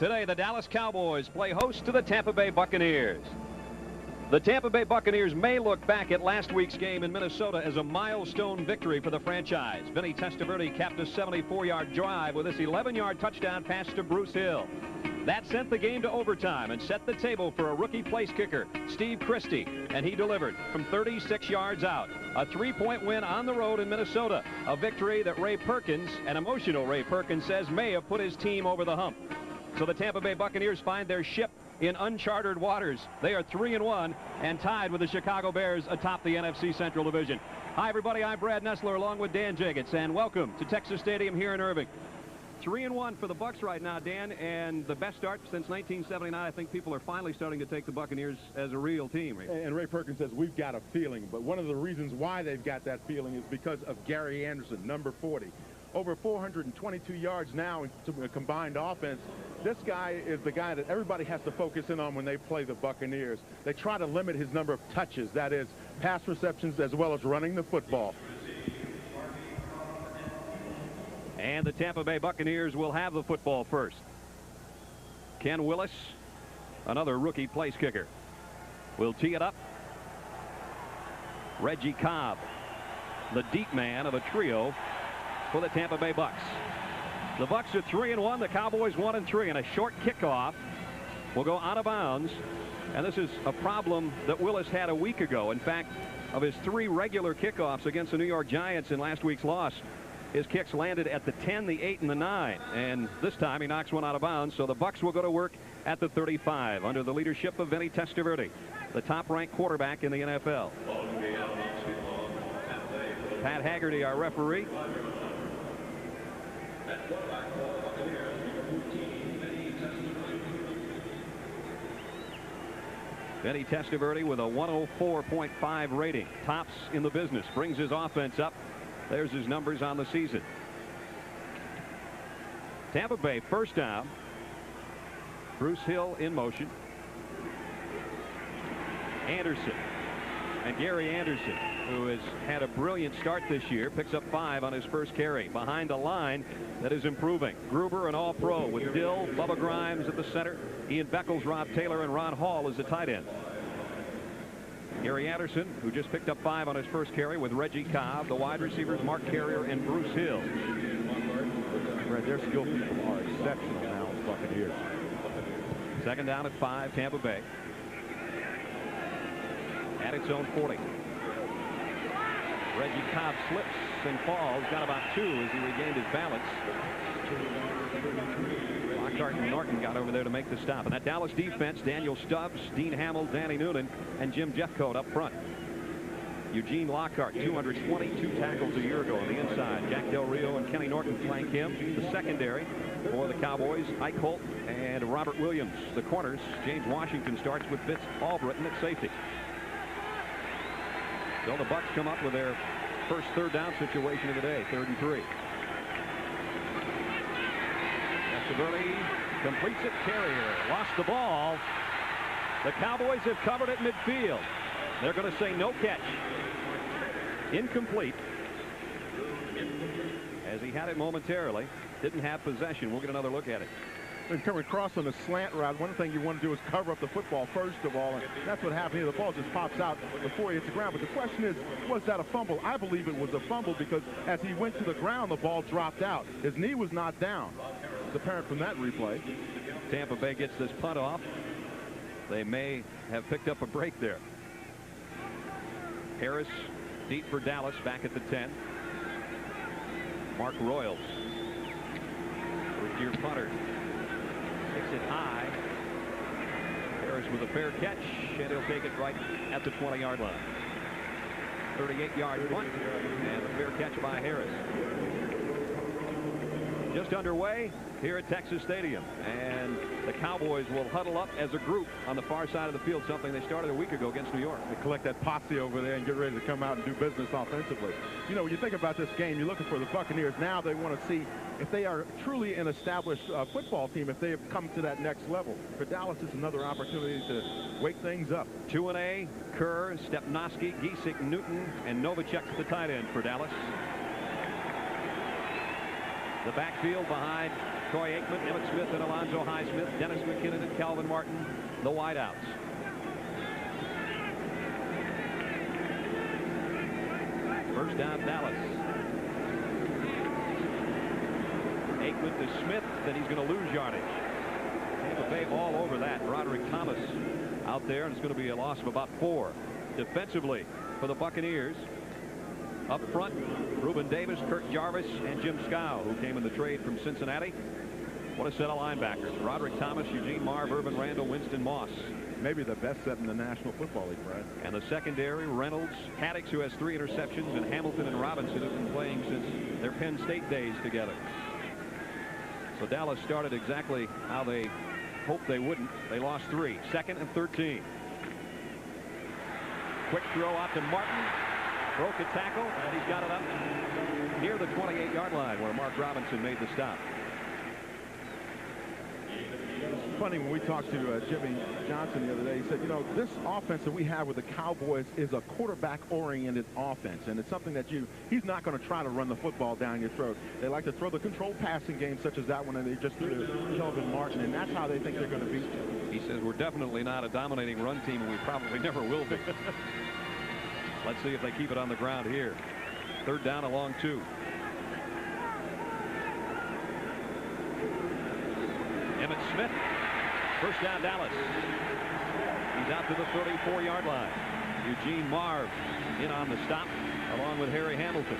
Today, the Dallas Cowboys play host to the Tampa Bay Buccaneers. The Tampa Bay Buccaneers may look back at last week's game in Minnesota as a milestone victory for the franchise. Vinny Testaverde capped a 74-yard drive with this 11-yard touchdown pass to Bruce Hill. That sent the game to overtime and set the table for a rookie place kicker, Steve Christie, and he delivered from 36 yards out. A 3-point win on the road in Minnesota, a victory that Ray Perkins, an emotional Ray Perkins, says may have put his team over the hump. So the Tampa Bay Buccaneers find their ship in uncharted waters. They are 3-1 and tied with the Chicago Bears atop the NFC Central Division. Hi, everybody. I'm Brad Nessler along with Dan Jagets, and welcome to Texas Stadium here in Irving. 3-1 for the Bucs right now, Dan, and the best start since 1979. I think people are finally starting to take the Buccaneers as a real team. And Ray Perkins says we've got a feeling, but one of the reasons why they've got that feeling is because of Gary Anderson, number 40. Over 422 yards now in a combined offense. This guy is the guy that everybody has to focus in on when they play the Buccaneers. They try to limit his number of touches, that is, pass receptions as well as running the football. And the Tampa Bay Buccaneers will have the football first. Ken Willis, another rookie place kicker, will tee it up. Reggie Cobb, the deep man of a trio for the Tampa Bay Bucs. The Bucs are 3-1, the Cowboys 1-3, and a short kickoff will go out of bounds. And this is a problem that Willis had a week ago. In fact, of his 3 regular kickoffs against the New York Giants in last week's loss, his kicks landed at the 10, the 8, and the 9. And this time he knocks one out of bounds, so the Bucs will go to work at the 35 under the leadership of Vinny Testaverde, the top-ranked quarterback in the NFL. Pat Haggerty, our referee. Vinny Testaverde with a 104.5 rating, tops in the business, brings his offense up. There's his numbers on the season. Tampa Bay first down. Bruce Hill in motion. Anderson, and Gary Anderson, who has had a brilliant start this year, picks up 5 on his first carry behind a line that is improving. Gruber, an all-pro, with Dill, Bubba Grimes at the center, Ian Beckles, Rob Taylor, and Ron Hall as the tight end. Gary Anderson, who just picked up 5 on his first carry, with Reggie Cobb, the wide receivers Mark Carrier and Bruce Hill. Their skill people are exceptional now in the Buccaneers. Second down at 5, Tampa Bay. At its own 40. Reggie Cobb slips and falls, got about 2 as he regained his balance. Lockhart and Norton got over there to make the stop. And that Dallas defense, Daniel Stubbs, Dean Hamill, Danny Noonan, and Jim Jeffcoat up front. Eugene Lockhart, 222 tackles a year ago on the inside. Jack Del Rio and Kenny Norton flank him. The secondary for the Cowboys, Ike Holt and Robert Williams. The corners, James Washington starts with Vince Albritton at safety. So the Bucs come up with their first third down situation of the day, 3rd and 3. Testaverde completes it. Carrier lost the ball. The Cowboys have covered at midfield. They're going to say no catch. Incomplete. As he had it momentarily, didn't have possession. We'll get another look at it. And coming across on the slant route, one thing you want to do is cover up the football first of all, and that's what happened here. The ball just pops out before he hits the ground. But the question is, was that a fumble? I believe it was a fumble because as he went to the ground, the ball dropped out. His knee was not down. It's apparent from that replay. Tampa Bay gets this punt off. They may have picked up a break there. Harris deep for Dallas back at the 10. Mark Royals, first-year punter, takes it high. Harris with a fair catch, and he'll take it right at the 20-yard line. 38-yard punt, and a fair catch by Harris. Just underway here at Texas Stadium, and the Cowboys will huddle up as a group on the far side of the field, something they started a week ago against New York. They collect that posse over there and get ready to come out and do business offensively. You know, when you think about this game, you're looking for the Buccaneers. Now they want to see if they are truly an established football team, if they have come to that next level. For Dallas, it's another opportunity to wake things up. 2-A, Kerr, Stepnoski, Giesick, Newton, and Novacek, the tight end for Dallas. The backfield behind Troy Aikman, Emmett Smith, and Alonzo Highsmith, Dennis McKinnon, and Calvin Martin, the wideouts. First down, Dallas. Aikman to Smith, then he's going to lose yardage. Tampa Bay all over that. Roderick Thomas out there, and it's going to be a loss of about 4. Defensively for the Buccaneers, up front, Reuben Davis, Kurt Jarvis, and Jim Scow, who came in the trade from Cincinnati. What a set of linebackers. Roderick Thomas, Eugene Marv, Urban Randall, Winston Moss. Maybe the best set in the National Football League, Brad. And the secondary, Reynolds, Haddix, who has 3 interceptions, and Hamilton and Robinson, who've been playing since their Penn State days together. So Dallas started exactly how they hoped they wouldn't. They lost 3. 2nd and 13. Quick throw out to Martin. Broke a tackle, and he's got it up near the 28-yard line where Mark Robinson made the stop. It's funny, when we talked to Jimmy Johnson the other day, he said, you know, this offense that we have with the Cowboys is a quarterback-oriented offense, and it's something that he's not going to try to run the football down your throat. They like to throw the controlled passing game such as that one, and they just threw to Kelvin Martin, and that's how they think they're going to beat you. He says, we're definitely not a dominating run team, and we probably never will be. Let's see if they keep it on the ground here. 3rd down along 2. Emmett Smith. First down, Dallas. He's out to the 34-yard line. Eugene Marv in on the stop, along with Harry Hamilton.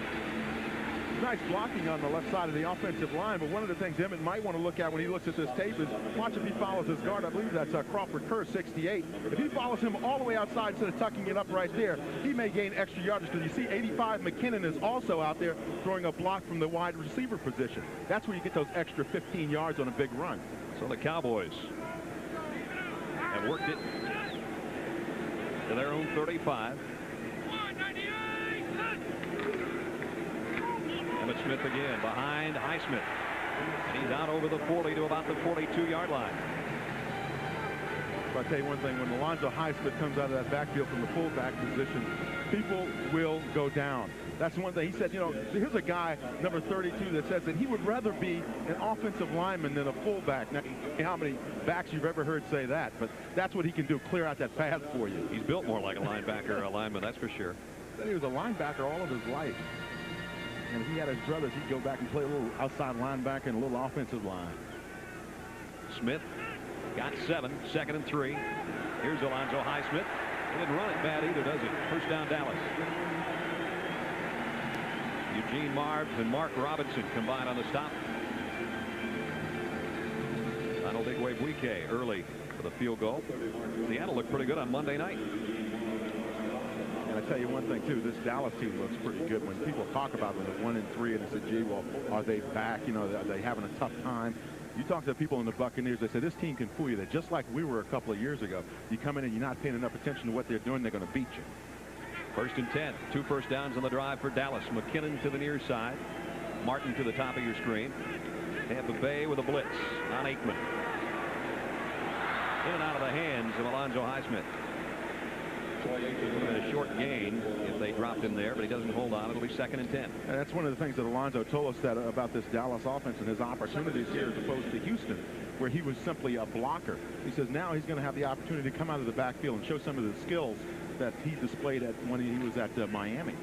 Nice blocking on the left side of the offensive line, but one of the things Emmett might want to look at when he looks at this tape is watch if he follows his guard. I believe that's Crawford Kerr, 68. If he follows him all the way outside instead of tucking it up right there, he may gain extra yardage, because you see 85 McKinnon is also out there throwing a block from the wide receiver position. That's where you get those extra 15 yards on a big run. So the Cowboys have worked it to their own 35. Emmett Smith again behind Highsmith, and he's out over the 40 to about the 42-yard line. I'll tell you one thing, when Alonzo Highsmith comes out of that backfield from the fullback position, people will go down. That's one thing. He said, you know, here's a guy, number 32, that says that he would rather be an offensive lineman than a fullback. Now, how many backs you've ever heard say that, but that's what he can do, clear out that path for you. He's built more like a linebacker or a lineman, that's for sure. He was a linebacker all of his life. And if he had his brothers, he'd go back and play a little outside linebacker and a little offensive line. Smith got 7, 2nd and 3. Here's Alonzo Highsmith. He didn't run it bad either, does he? First down, Dallas. Eugene Marv and Mark Robinson combined on the stop. Donald Igwebuike early for the field goal. Seattle looked pretty good on Monday night. And I tell you one thing, too, this Dallas team looks pretty good. When people talk about them at 1-3 and they say, gee, well, are they back? You know, are they having a tough time? You talk to people in the Buccaneers, they say this team can fool you. They're just like we were a couple of years ago. You come in and you're not paying enough attention to what they're doing, they're going to beat you. 1st and 10. 2 first downs on the drive for Dallas. McKinnon to the near side. Martin to the top of your screen. Tampa Bay with a blitz on Aikman. In and out of the hands of Alonzo Highsmith. A short gain if they dropped him there, but he doesn't hold on. It'll be 2nd and 10. And that's one of the things that Alonzo told us that about this Dallas offense and his opportunities here as opposed to Houston, where he was simply a blocker. He says now he's going to have the opportunity to come out of the backfield and show some of the skills that he displayed when he was at Miami.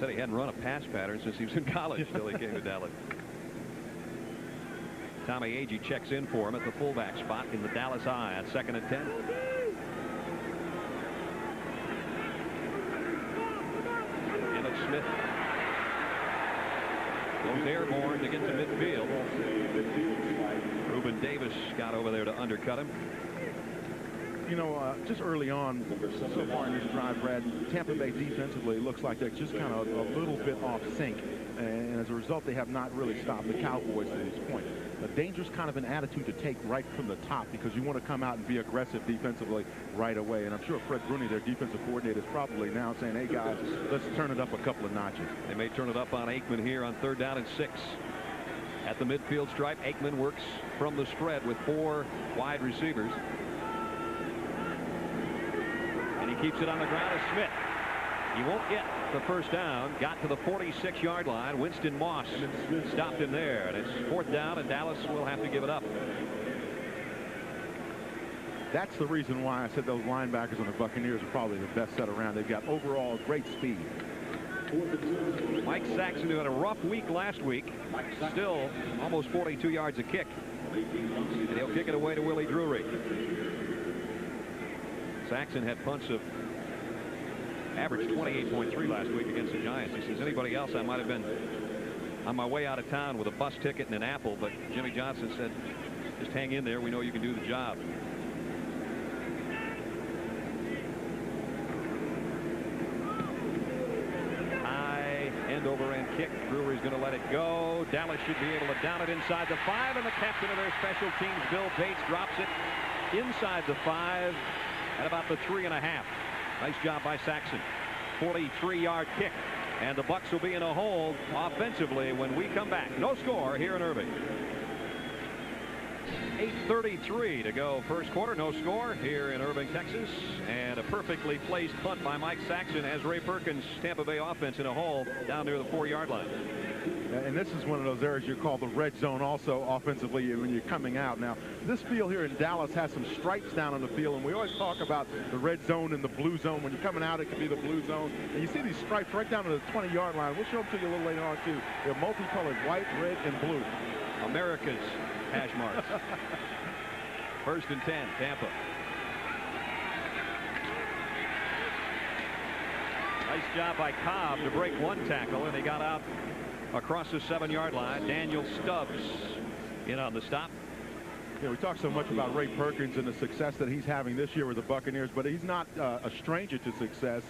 Said he hadn't run a pass pattern since he was in college until he came to Dallas. Tommy Agee checks in for him at the fullback spot in the Dallas I on 2nd and 10. Smith goes airborne to get to midfield. Reuben Davis got over there to undercut him. You know, just early on, so far in this drive, Brad, Tampa Bay defensively looks like they're just kind of a little bit off sync. And as a result, they have not really stopped the Cowboys to this point. A dangerous kind of an attitude to take right from the top, because you want to come out and be aggressive defensively right away. And I'm sure Fred Bruni, their defensive coordinator, is probably now saying, hey, guys, let's turn it up a couple of notches. They may turn it up on Aikman here on 3rd down and 6. At the midfield stripe, Aikman works from the spread with 4 wide receivers. And he keeps it on the ground to Smith. He won't get the first down. Got to the 46-yard line. Winston Moss stopped him there, and it's 4th down, and Dallas will have to give it up. That's the reason why I said those linebackers on the Buccaneers are probably the best set around. They've got overall great speed. Mike Saxon, who had a rough week last week, still almost 42 yards a kick. And he'll kick it away to Willie Drury. Saxon had punts of average 28.3 last week against the Giants. He says, anybody else, I might have been on my way out of town with a bus ticket and an apple, but Jimmy Johnson said, just hang in there. We know you can do the job. High end-over-end kick. Drury's going to let it go. Dallas should be able to down it inside the 5, and the captain of their special teams, Bill Bates, drops it inside the 5 at about the 3.5. Nice job by Saxon. 43-yard kick, and the Bucs will be in a hole offensively when we come back. No score here in Irving. 8:33 to go first quarter. No score here in Irving, Texas, and a perfectly placed punt by Mike Saxon as Ray Perkins' Tampa Bay offense in a hole down near the 4-yard line. And this is one of those areas you call the red zone also offensively when you're coming out. Now, this field here in Dallas has some stripes down on the field, and we always talk about the red zone and the blue zone. When you're coming out, it can be the blue zone. And you see these stripes right down to the 20-yard line. We'll show them to you a little later on, too. They're multicolored, white, red, and blue. America's hash marks. 1st and 10, Tampa. Nice job by Cobb to break one tackle, and he got out across the 7-yard line. Daniel Stubbs in on the stop. Yeah, we talk so much about Ray Perkins and the success that he's having this year with the Buccaneers, but he's not a stranger to success.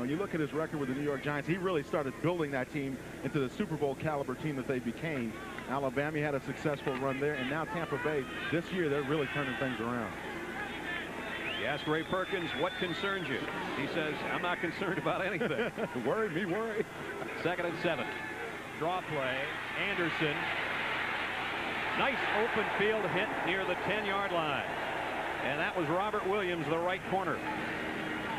You look at his record with the New York Giants, he really started building that team into the Super Bowl caliber team that they became. Alabama had a successful run there, and now Tampa Bay, this year, they're really turning things around. You ask Ray Perkins, what concerns you? He says, I'm not concerned about anything. Worry me, worry. 2nd and 7. Draw play. Anderson. Nice open field hit near the 10-yard line. And that was Robert Williams, the right corner.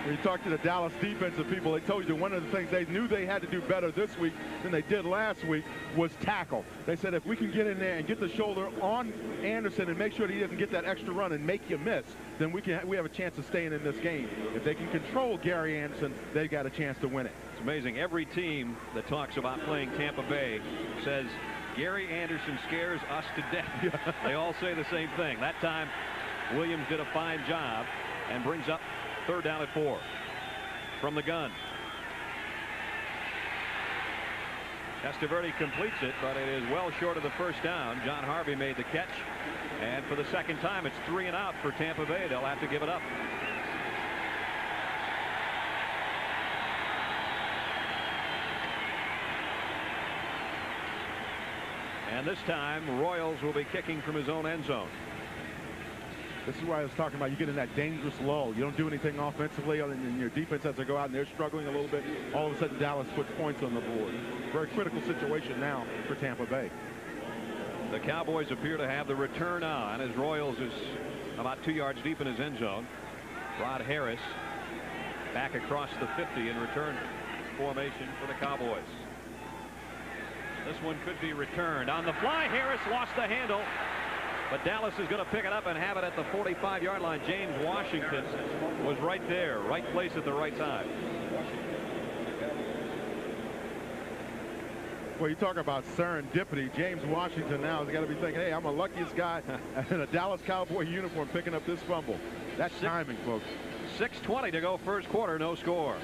When you talk to the Dallas defensive people, they told you one of the things they knew they had to do better this week than they did last week was tackle. They said if we can get in there and get the shoulder on Anderson and make sure that he doesn't get that extra run and make you miss, then we have a chance of staying in this game. If they can control Gary Anderson, they got a chance to win it. It's amazing. Every team that talks about playing Tampa Bay says Gary Anderson scares us to death. They all say the same thing. That time, Williams did a fine job and brings up 3rd down at 4 from the gun. Testaverde completes it, but it is well short of the first down. John Harvey made the catch, and for the second time, it's 3 and out for Tampa Bay. They'll have to give it up. And this time, Royals will be kicking from his own end zone. This is why I was talking about you get in that dangerous lull. You don't do anything offensively, and your defense has to go out, and they're struggling a little bit. All of a sudden, Dallas puts points on the board. Very critical situation now for Tampa Bay. The Cowboys appear to have the return on as Royals is about 2 yards deep in his end zone. Rod Harris back across the 50 in return formation for the Cowboys. This one could be returned. On the fly, Harris lost the handle. But Dallas is going to pick it up and have it at the 45-yard line. James Washington was right there, right place at the right time. Well, you talk about serendipity. James Washington now has got to be thinking, hey, I'm the luckiest guy in a Dallas Cowboy uniform picking up this fumble. That's timing, folks. 6:20 to go first quarter, no score.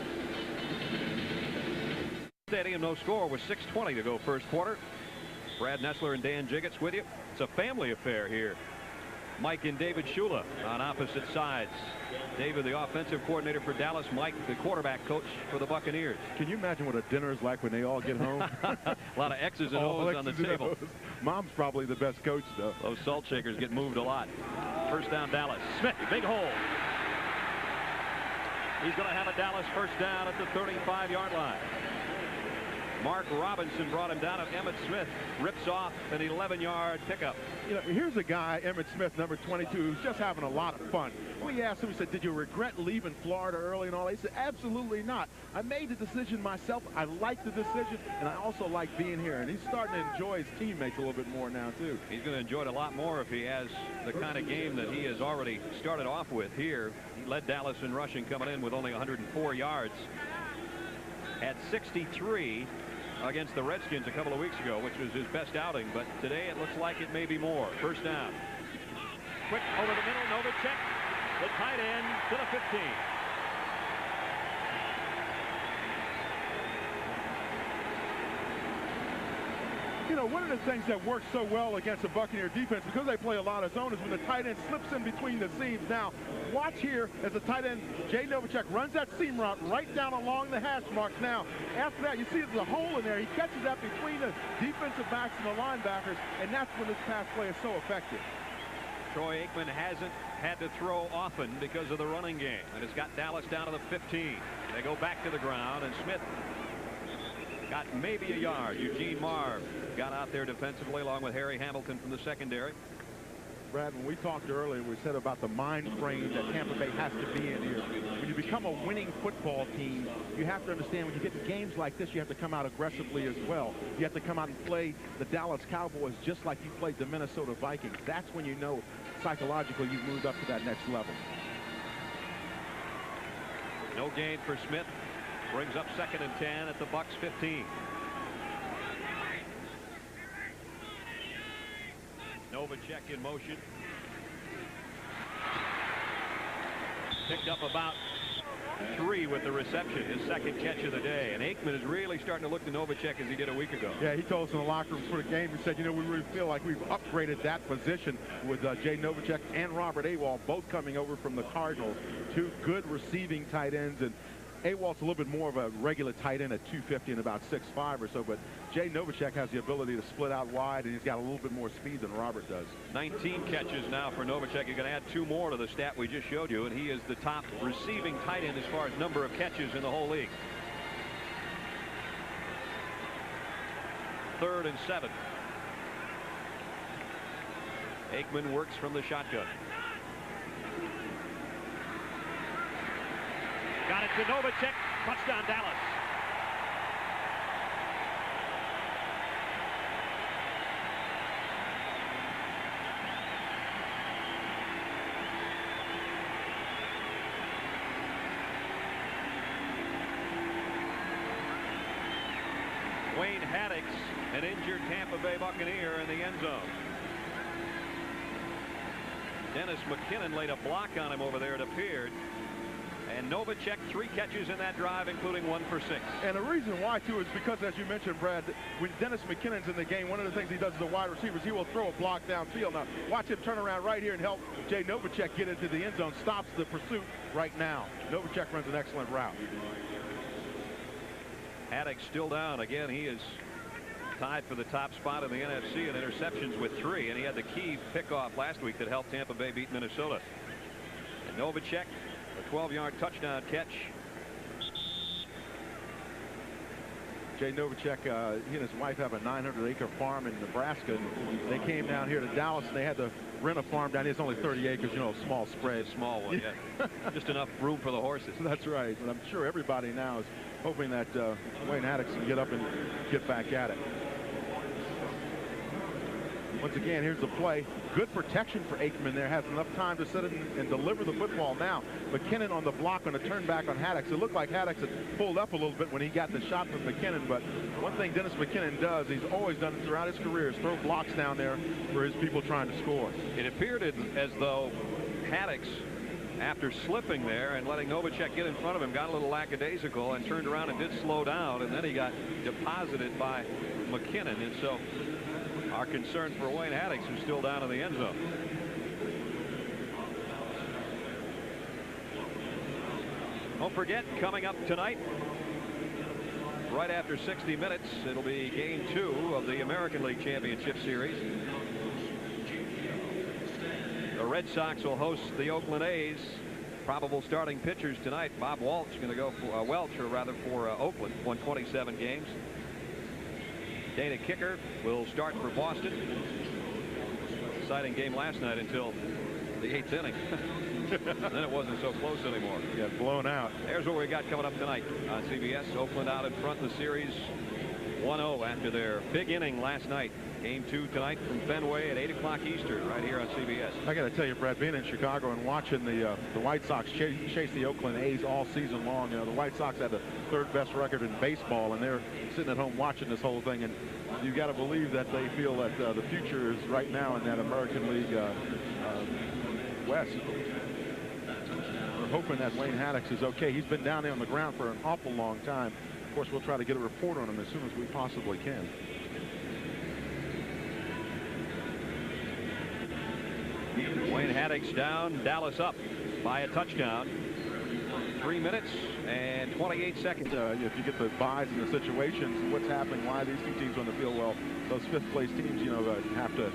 Stadium, no score with 6:20 to go first quarter. Brad Nessler and Dan Jiggets with you. It's a family affair here. Mike and David Shula on opposite sides. David, the offensive coordinator for Dallas. Mike, the quarterback coach for the Buccaneers. Can you imagine what a dinner is like when they all get home? A lot of X's and O's on the table. Mom's probably the best coach, though. Those salt shakers get moved a lot. First down, Dallas. Smith, big hole. He's going to have a Dallas first down at the 35-yard line. Mark Robinson brought him down, and Emmitt Smith rips off an 11-yard pickup. You know, here's a guy, Emmitt Smith, number 22, who's just having a lot of fun. We asked him, we said, did you regret leaving Florida early and all that? He said, absolutely not. I made the decision myself. I like the decision, and I also like being here. And he's starting to enjoy his teammates a little bit more now, too. He's going to enjoy it a lot more if he has the kind of game that he has already started off with here. He led Dallas in rushing, coming in with only 104 yards. Had 63 against the Redskins a couple of weeks ago, which was his best outing, but today it looks like it may be more. First down. Quick over the middle, Novacek, the tight end to the 15. You know, one of the things that works so well against the Buccaneer defense, because they play a lot of zone, is when the tight end slips in between the seams. Now, watch here as the tight end, Jay Novacek, runs that seam route right down along the hash marks. Now, after that, you see there's a hole in there. He catches that between the defensive backs and the linebackers, and that's when this pass play is so effective. Troy Aikman hasn't had to throw often because of the running game, and it's got Dallas down to the 15. They go back to the ground, and Smith got maybe a yard. Eugene Marv got out there defensively along with Harry Hamilton from the secondary. Brad, when we talked earlier, we said about the mind frame that Tampa Bay has to be in here. When you become a winning football team, you have to understand when you get to games like this, you have to come out aggressively as well. You have to come out and play the Dallas Cowboys just like you played the Minnesota Vikings. That's when you know psychologically you've moved up to that next level. No gain for Smith. Brings up 2nd and 10 at the Bucs 15. Novacek in motion. Picked up about 3 with the reception, his 2nd catch of the day. And Aikman is really starting to look to Novacek as he did a week ago. Yeah, he told us in the locker room for the game, he said, you know, we really feel like we've upgraded that position with Jay Novacek and Robert Awol both coming over from the Cardinals. 2 good receiving tight ends, and Awol's a little bit more of a regular tight end at 250 and about 6'5" or so, but Jay Novacek has the ability to split out wide, and he's got a little bit more speed than Robert does. 19 catches now for Novacek. You're going to add 2 more to the stat we just showed you, and he is the top receiving tight end as far as number of catches in the whole league. 3rd and 7. Aikman works from the shotgun. Got it to Novacek. Touchdown, Dallas. Wayne Haddix, an injured Tampa Bay Buccaneer, in the end zone. Dennis McKinnon laid a block on him over there, it appeared. And Novacek 3 catches in that drive, including 1 for 6. And the reason why, too, is because, as you mentioned, Brad, when Dennis McKinnon's in the game, one of the things he does as a wide receiver is he will throw a block downfield. Now, watch him turn around right here and help Jay Novacek get into the end zone, stops the pursuit right now. Novacek runs an excellent route. Haddix still down. Again, he is tied for the top spot in the NFC in interceptions with 3, and he had the key pickoff last week that helped Tampa Bay beat Minnesota. And Novacek, a 12-yard touchdown catch. Jay Novacek, he and his wife have a 900-acre farm in Nebraska. And they came down here to Dallas, and they had to rent a farm down here. It's only 30 acres, you know, a small spread. A small one, yeah. Just enough room for the horses. That's right. And I'm sure everybody now is hoping that Wayne Haddix can get up and get back at it. Once again, here's the play. Good protection for Aikman there. Has enough time to set it and deliver the football now. McKinnon on the block on a turn back on Haddix. It looked like Haddix had pulled up a little bit when he got the shot from McKinnon, but one thing Dennis McKinnon does, he's always done it throughout his career, is throw blocks down there for his people trying to score. It appeared as though Haddix, after slipping there and letting Novacek get in front of him, got a little lackadaisical and turned around and did slow down, and then he got deposited by McKinnon. And so our concern for Wayne Haddix, who's still down in the end zone. Don't forget, coming up tonight, right after 60 minutes, it'll be game 2 of the American League Championship Series. The Red Sox will host the Oakland A's. Probable starting pitchers tonight. Bob Welch going to go for for Oakland. Won 27 games. Dana Kicker will start for Boston. Exciting game last night until the 8th inning. Then it wasn't so close anymore. Yeah, blown out. There's what we got coming up tonight on CBS. Oakland out in front in the series 1-0 after their big inning last night. Game 2 tonight from Fenway at 8 o'clock Eastern right here on CBS. I got to tell you, Brad, being in Chicago and watching the White Sox chase the Oakland A's all season long, you know, the White Sox had the 3rd best record in baseball, and they're sitting at home watching this whole thing, and you got to believe that they feel that the future is right now in that American League West. We're hoping that Wayne Haddix is okay. He's been down there on the ground for an awful long time. Of course, we'll try to get a report on him as soon as we possibly can. Wayne Haddix down, Dallas up by a touchdown. 3 minutes and 28 seconds. If you get the buys in the situations, what's happening, why these two teams on the field, well, those 5th place teams, you know, have to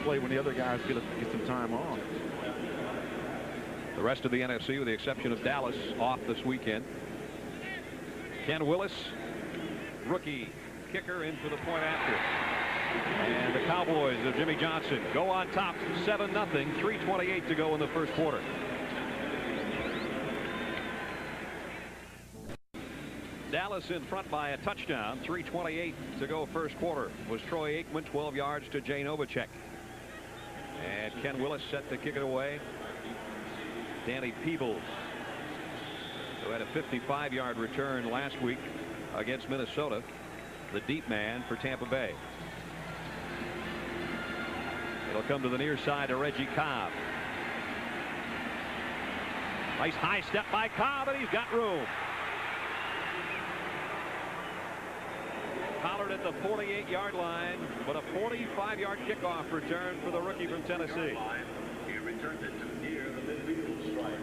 play when the other guys get some time off. The rest of the NFC, with the exception of Dallas, off this weekend. Ken Willis, rookie kicker, in for the point after. And the Cowboys of Jimmy Johnson go on top 7-0, 3:28 to go in the first quarter. Dallas in front by a touchdown, 3:28 to go first quarter. Was Troy Aikman, 12 yards to Jay Novacek. And Ken Willis set to kick it away. Danny Peebles, who had a 55-yard return last week against Minnesota, the deep man for Tampa Bay. It'll come to the near side to Reggie Cobb. Nice high step by Cobb, and he's got room. Collared at the 48-yard line, but a 45-yard kickoff return for the rookie from Tennessee. He returned it to near the midfield stripe.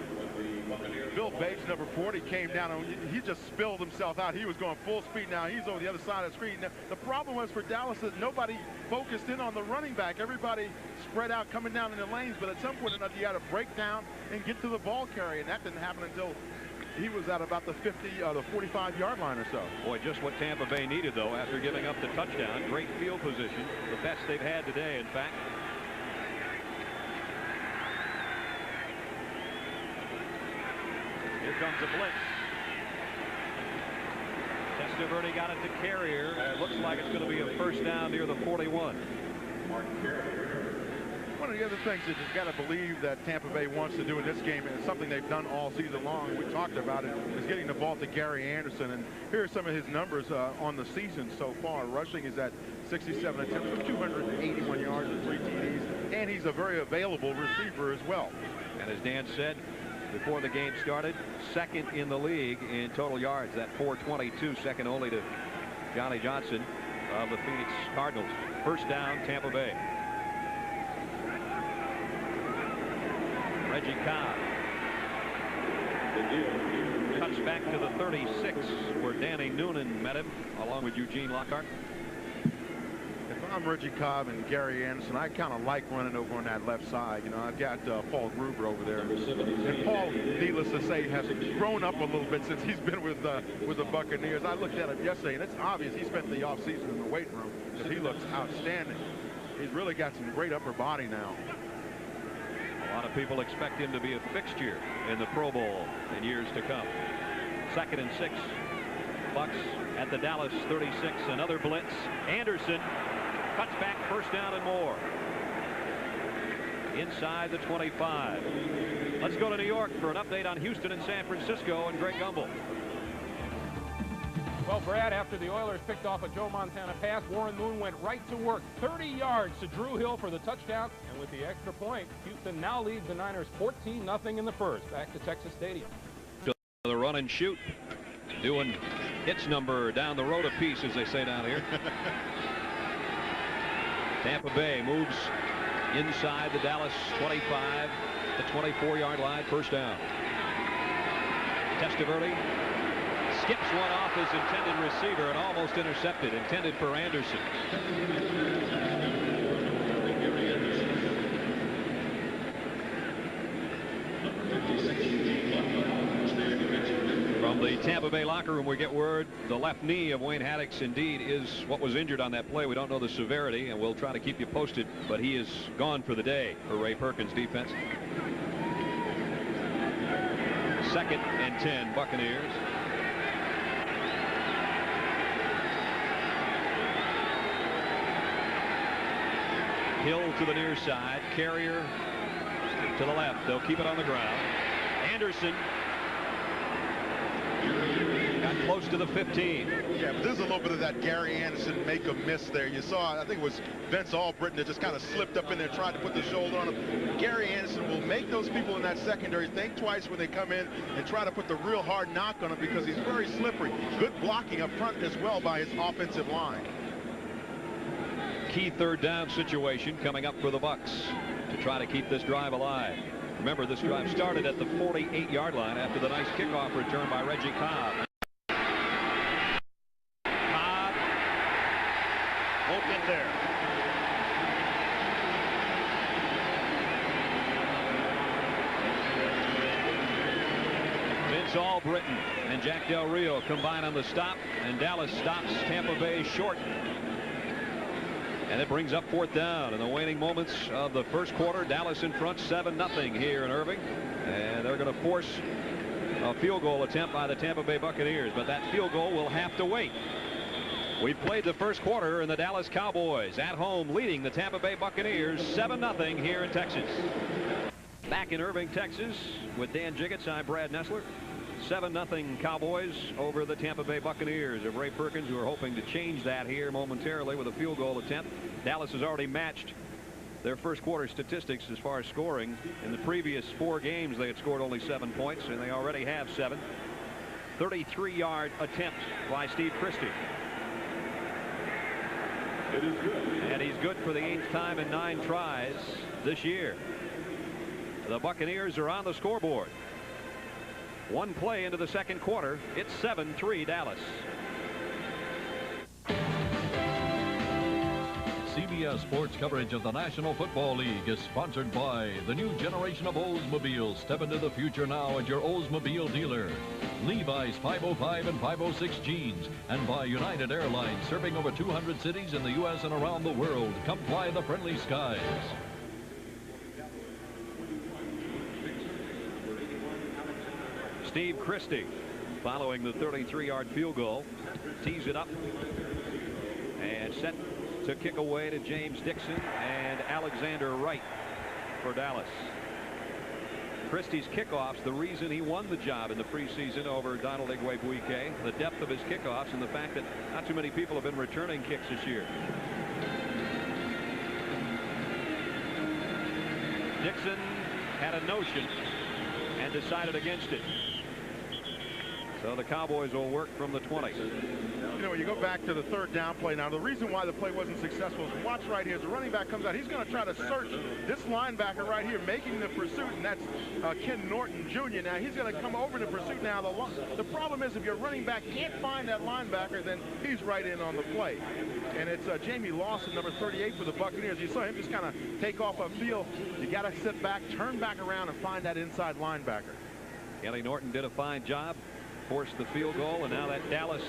Bill Bates, number 40, came down and he just spilled himself out. He was going full speed. Now he's over the other side of the screen. Now, the problem was for Dallas that nobody focused in on the running back. Everybody spread out coming down in the lanes, but at some point or another you had to break down and get to the ball carrier, and that didn't happen until he was at about the 45-yard line or so. Boy, just what Tampa Bay needed, though, after giving up the touchdown. Great field position, the best they've had today, in fact. Here comes a blitz. Testaverde got it to Carrier. It looks like it's going to be a first down near the 41. One of the other things that you've got to believe that Tampa Bay wants to do in this game, and it's something they've done all season long, and we talked about it, is getting the ball to Gary Anderson. And here are some of his numbers on the season so far. Rushing is at 67 attempts for 281 yards and 3 TDs, and he's a very available receiver as well. And as Dan said before the game started, second in the league in total yards, that 422, second only to Johnny Johnson of the Phoenix Cardinals. First down, Tampa Bay. Reggie Cobb cuts back to the 36, where Danny Noonan met him, along with Eugene Lockhart. If I'm Reggie Cobb and Gary Anderson, I kind of like running over on that left side. You know, I've got Paul Gruber over there. And Paul, needless to say, has grown up a little bit since he's been with the Buccaneers. I looked at him yesterday, and it's obvious he spent the offseason in the weight room because he looks outstanding. He's really got some great upper body now. A lot of people expect him to be a fixture in the Pro Bowl in years to come. 2nd and 6. Bucks at the Dallas 36. Another blitz. Anderson cuts back, first down and more. Inside the 25. Let's go to New York for an update on Houston and San Francisco, and Greg Gumbel. Well, Brad, after the Oilers picked off a Joe Montana pass, Warren Moon went right to work. 30 yards to Drew Hill for the touchdown, and with the extra point, Houston now leads the Niners 14-0 in the first. Back to Texas Stadium. The run and shoot, doing its number down the road a piece, as they say down here. Tampa Bay moves inside the Dallas 25, the 24-yard line, first down. Testaverde skips one off his intended receiver and almost intercepted, intended for Anderson. From the Tampa Bay locker room, we get word the left knee of Wayne Haddix indeed is what was injured on that play. We don't know the severity, and we'll try to keep you posted, but he is gone for the day for Ray Perkins' defense. 2nd and 10, Buccaneers. Hill to the near side, Carrier to the left. They'll keep it on the ground. Anderson got close to the 15. Yeah, but there's a little bit of that Gary Anderson make a miss there. You saw, I think it was Vince Albritton that just kind of slipped up in there and tried to put the shoulder on him. Gary Anderson will make those people in that secondary think twice when they come in and try to put the real hard knock on him because he's very slippery. Good blocking up front as well by his offensive line. Key 3rd down situation coming up for the Bucs to try to keep this drive alive. Remember, this drive started at the 48-yard line after the nice kickoff return by Reggie Cobb. Cobb won't get there. Vince Albritton and Jack Del Rio combine on the stop, and Dallas stops Tampa Bay short. And it brings up 4th down in the waning moments of the first quarter. Dallas in front 7-0 here in Irving. And they're going to force a field goal attempt by the Tampa Bay Buccaneers. But that field goal will have to wait. We've played the first quarter, and the Dallas Cowboys at home leading the Tampa Bay Buccaneers 7-0 here in Texas. Back in Irving, Texas with Dan Jiggets, I'm Brad Nessler. 7-0 Cowboys over the Tampa Bay Buccaneers of Ray Perkins, who are hoping to change that here momentarily with a field goal attempt. Dallas has already matched their first quarter statistics as far as scoring. In the previous 4 games, they had scored only 7 points, and they already have 7. 33-yard attempt by Steve Christie. It is good. And he's good for the 8th time in 9 tries this year. The Buccaneers are on the scoreboard. 1 play into the second quarter. It's 7-3 Dallas. CBS Sports coverage of the National Football League is sponsored by the new generation of Oldsmobiles. Step into the future now at your Oldsmobile dealer. Levi's 505 and 506 jeans, and by United Airlines, serving over 200 cities in the U.S. and around the world. Come fly the friendly skies. Steve Christie, following the 33-yard field goal, tees it up and set to kick away to James Dixon and Alexander Wright for Dallas. Christie's kickoffs, the reason he won the job in the preseason over Donald Igwebuike, the depth of his kickoffs and the fact that not too many people have been returning kicks this year. Dixon had a notion and decided against it. So the Cowboys will work from the 20. You know, when you go back to the 3rd down play now, the reason why the play wasn't successful is watch right here. As the running back comes out, he's going to try to search this linebacker right here, making the pursuit, and that's Ken Norton Jr. Now, he's going to come over to pursuit now. The problem is if your running back can't find that linebacker, then he's right in on the play. And it's Jamie Lawson, number 38 for the Buccaneers. You saw him just kind of take off a field. You got to sit back, turn back around, and find that inside linebacker. Kelly Norton did a fine job. Forced the field goal, and now that Dallas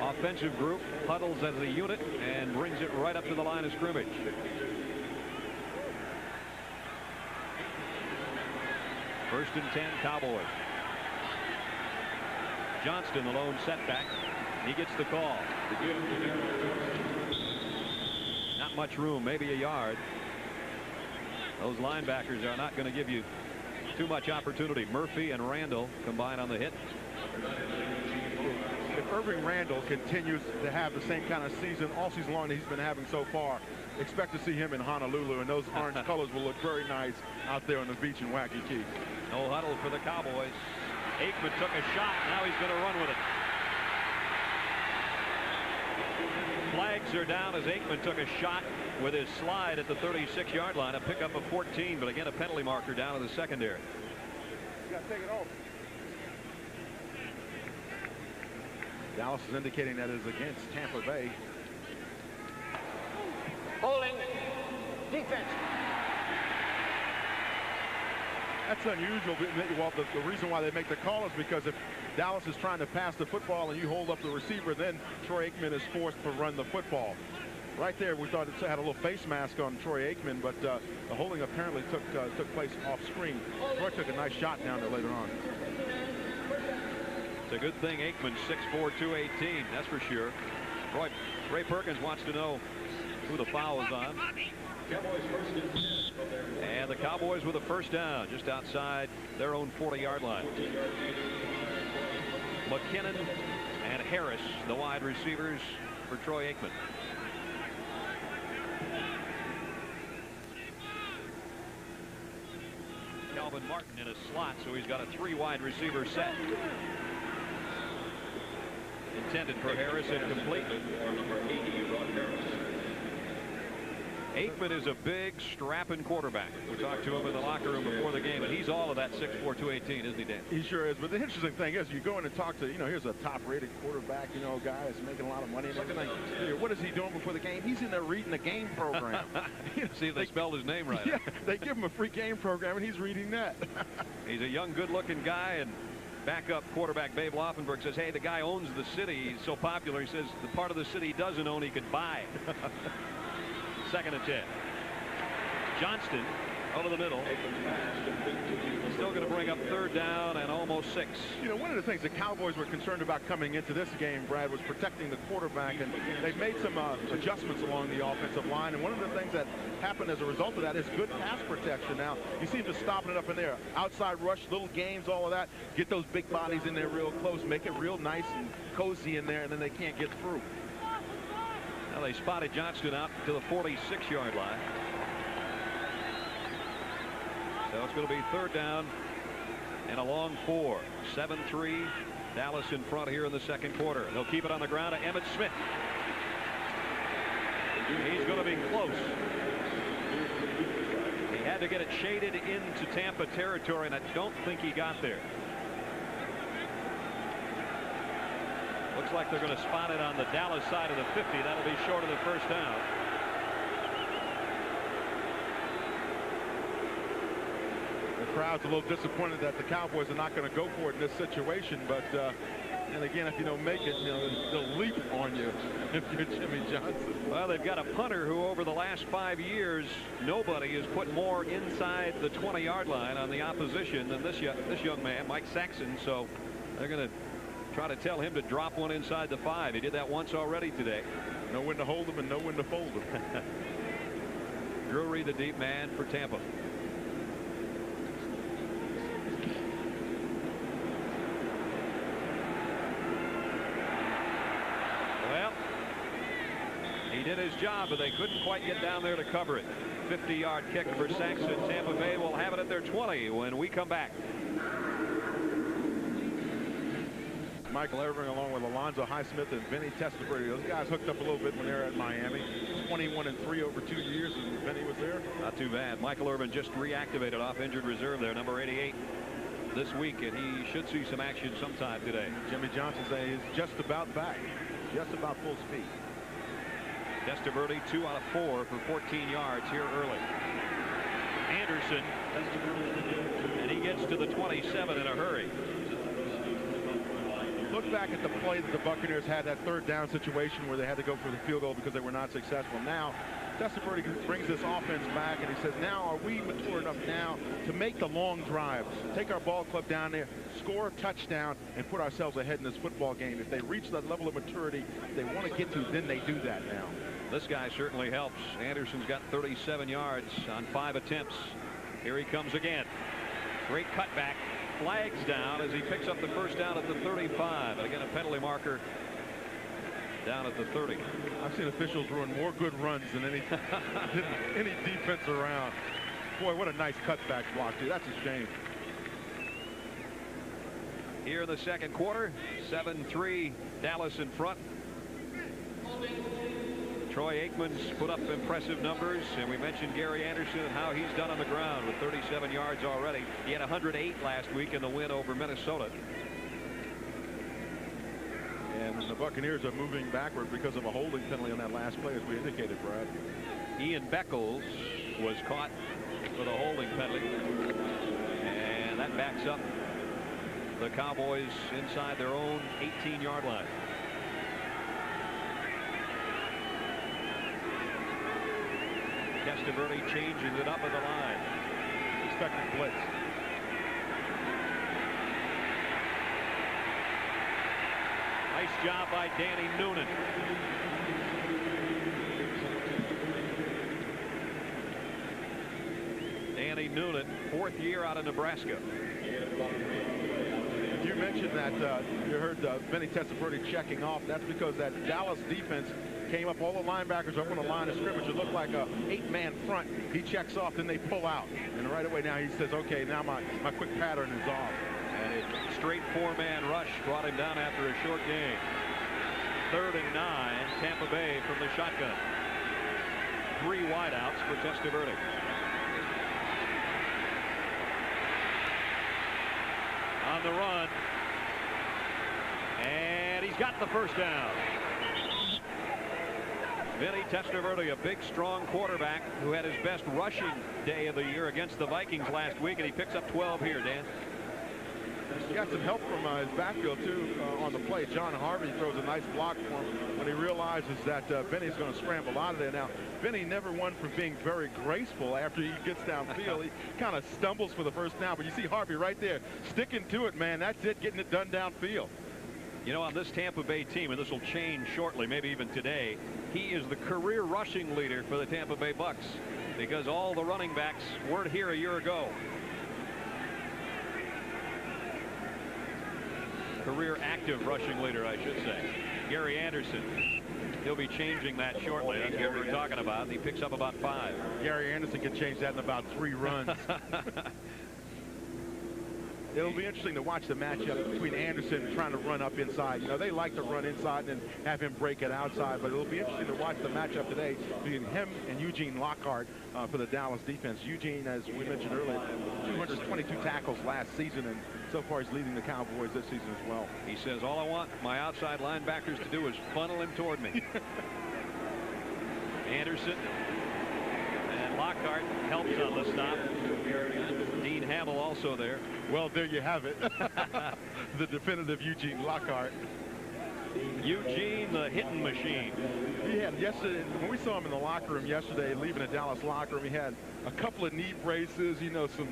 offensive group huddles as a unit and brings it right up to the line of scrimmage. First and 10 Cowboys. Johnston, the lone setback. He gets the call. Not much room, maybe a yard. Those linebackers are not going to give you too much opportunity. Murphy and Randall combine on the hit. If Irving Randall continues to have the same kind of season all season long that he's been having so far, expect to see him in Honolulu, and those orange colors will look very nice out there on the beach in Waikiki. No huddle for the Cowboys. Aikman took a shot. Now he's going to run with it. Flags are down as Aikman took a shot with his slide at the 36-yard line. A pickup of 14, but again a penalty marker down in the secondary. You got to take it off. Dallas is indicating that is against Tampa Bay. Holding defense. That's unusual. Well, the reason why they make the call is because if Dallas is trying to pass the football and you hold up the receiver, then Troy Aikman is forced to run the football. Right there, we thought it had a little face mask on Troy Aikman, but the holding apparently took place off screen. Troy took a nice shot down there later on. It's a good thing Aikman's 6'4", 218, that's for sure. Ray Perkins wants to know who the foul is on. And the Cowboys with a first down just outside their own 40-yard line. McKinnon and Harris, the wide receivers for Troy Aikman. Calvin Martin in a slot, so he's got a 3 wide receiver set. Intended for Harris, incomplete. Aikman is a big, strapping quarterback. We talked to him in the locker room before the game, and he's all of that 6'4", 218, isn't he, Dan? He sure is. But the interesting thing is, you go in and talk to, here's a top-rated quarterback, guy that's making a lot of money and everything. What is he doing before the game? He's in there reading the game program. See if they spelled his name right. Yeah, they give him a free game program, and he's reading that. He's a young, good-looking guy, and backup quarterback Babe Laufenberg says, hey, the guy owns the city. He's so popular. He says the part of the city he doesn't own, he could buy. 2nd and 10. Johnston over the middle. Still going to bring up 3rd down and almost 6. One of the things the Cowboys were concerned about coming into this game, Brad, was protecting the quarterback, and they've made some adjustments along the offensive line, and one of the things that happened as a result of that is good pass protection. Now, you seem to stop it up in there. Outside rush, little games, all of that. Get those big bodies in there real close, make it real nice and cozy in there, and then they can't get through. Now they spotted Johnston out to the 46-yard line. So it's going to be 3rd down and a long 4. 7-3. Dallas in front here in the 2nd quarter. They'll keep it on the ground to Emmitt Smith. He's going to be close. He had to get it shaded into Tampa territory, and I don't think he got there. Looks like they're going to spot it on the Dallas side of the 50. That'll be short of the first down. The crowd's a little disappointed that the Cowboys are not going to go for it in this situation, but and again, if you don't make it, they'll leap on you if you're Jimmy Johnson. Well, they've got a punter who over the last 5 years, nobody has put more inside the 20-yard line on the opposition than this young man, Mike Saxon. So they're going to try to tell him to drop one inside the 5. He did that once already today. Know when to hold him and know when to fold him. Drury, the deep man for Tampa. Well, he did his job, but they couldn't quite get down there to cover it. 50-yard kick for Saxon. Tampa Bay will have it at their 20 when we come back. Michael Irving along with Alonzo Highsmith and Vinny Testaverde. Those guys hooked up a little bit when they were at Miami. 21-3 over 2 years, and Vinny was there. Not too bad. Michael Irvin just reactivated off injured reserve there, number 88, this week, and he should see some action sometime today. Jimmy Johnson saying he's just about back, just about full speed. Testaverde 2 out of 4 for 14 yards here early. Anderson, and he gets to the 27 in a hurry. Look back at the play that the Buccaneers had, that 3rd down situation where they had to go for the field goal because they were not successful. Now, Testaverde brings this offense back, and he says, now are we mature enough now to make the long drive, take our ball club down there, score a touchdown, and put ourselves ahead in this football game. If they reach that level of maturity they want to get to, then they do that now. This guy certainly helps. Anderson's got 37 yards on 5 attempts. Here he comes again. Great cutback. Flags down as he picks up the first down at the 35. And again, a penalty marker down at the 30. I've seen officials ruin more good runs than any defense around. Boy, what a nice cutback block, dude. That's a shame. Here in the 2nd quarter, 7-3, Dallas in front. Troy Aikman's put up impressive numbers, and we mentioned Gary Anderson and how he's done on the ground with 37 yards already. He had 108 last week in the win over Minnesota. And the Buccaneers are moving backward because of a holding penalty on that last play, as we indicated, Brad. Ian Beckles was caught for the holding penalty. and backs up the Cowboys inside their own 18-yard line. Testaverde changes it up at the line. Expected blitz. Nice job by Danny Noonan. Danny Noonan, 4th year out of Nebraska. You mentioned that you heard Vinny Testaverde checking off. That's because that Dallas defense came up, all the linebackers up on the line of scrimmage. It looked like a 8-man front. He checks off, then they pull out. And right away now he says, okay, now my quick pattern is off. And a straight 4-man rush brought him down after a short gain. 3rd and 9, Tampa Bay from the shotgun. 3 wideouts for Testaverde. On the run. And he's got the first down. Vinny Testaverde, a big, strong quarterback who had his best rushing day of the year against the Vikings last week, and he picks up 12 here, Dan. He got some help from his backfield, too, on the play. John Harvey throws a nice block for him when he realizes that Vinny's going to scramble out of there. Now, Vinny never won for being very graceful after he gets downfield. He kind of stumbles for the first down, but you see Harvey right there sticking to it, man. That's it, getting it done downfield. You know, on this Tampa Bay team, and this will change shortly, maybe even today, he is the career rushing leader for the Tampa Bay Bucks because all the running backs weren't here a year ago. Career active rushing leader, I should say. Gary Anderson. He'll be changing that shortly. That's what we're talking about. He picks up about 5. Gary Anderson can change that in about 3 runs. It'll be interesting to watch the matchup between Anderson trying to run up inside. You know, they like to run inside and have him break it outside, but it'll be interesting to watch the matchup today between him and Eugene Lockhart for the Dallas defense. Eugene, as we mentioned earlier, 222 tackles last season, and so far he's leading the Cowboys this season as well. He says, all I want my outside linebackers to do is funnel him toward me. Anderson and Lockhart helps on the stop. Dean Hamill also there. Well, there you have it. The definitive Eugene Lockhart. Eugene, the hitting machine. He had yesterday, when we saw him in the locker room yesterday, leaving the Dallas locker room, he had a couple of knee braces, you know, some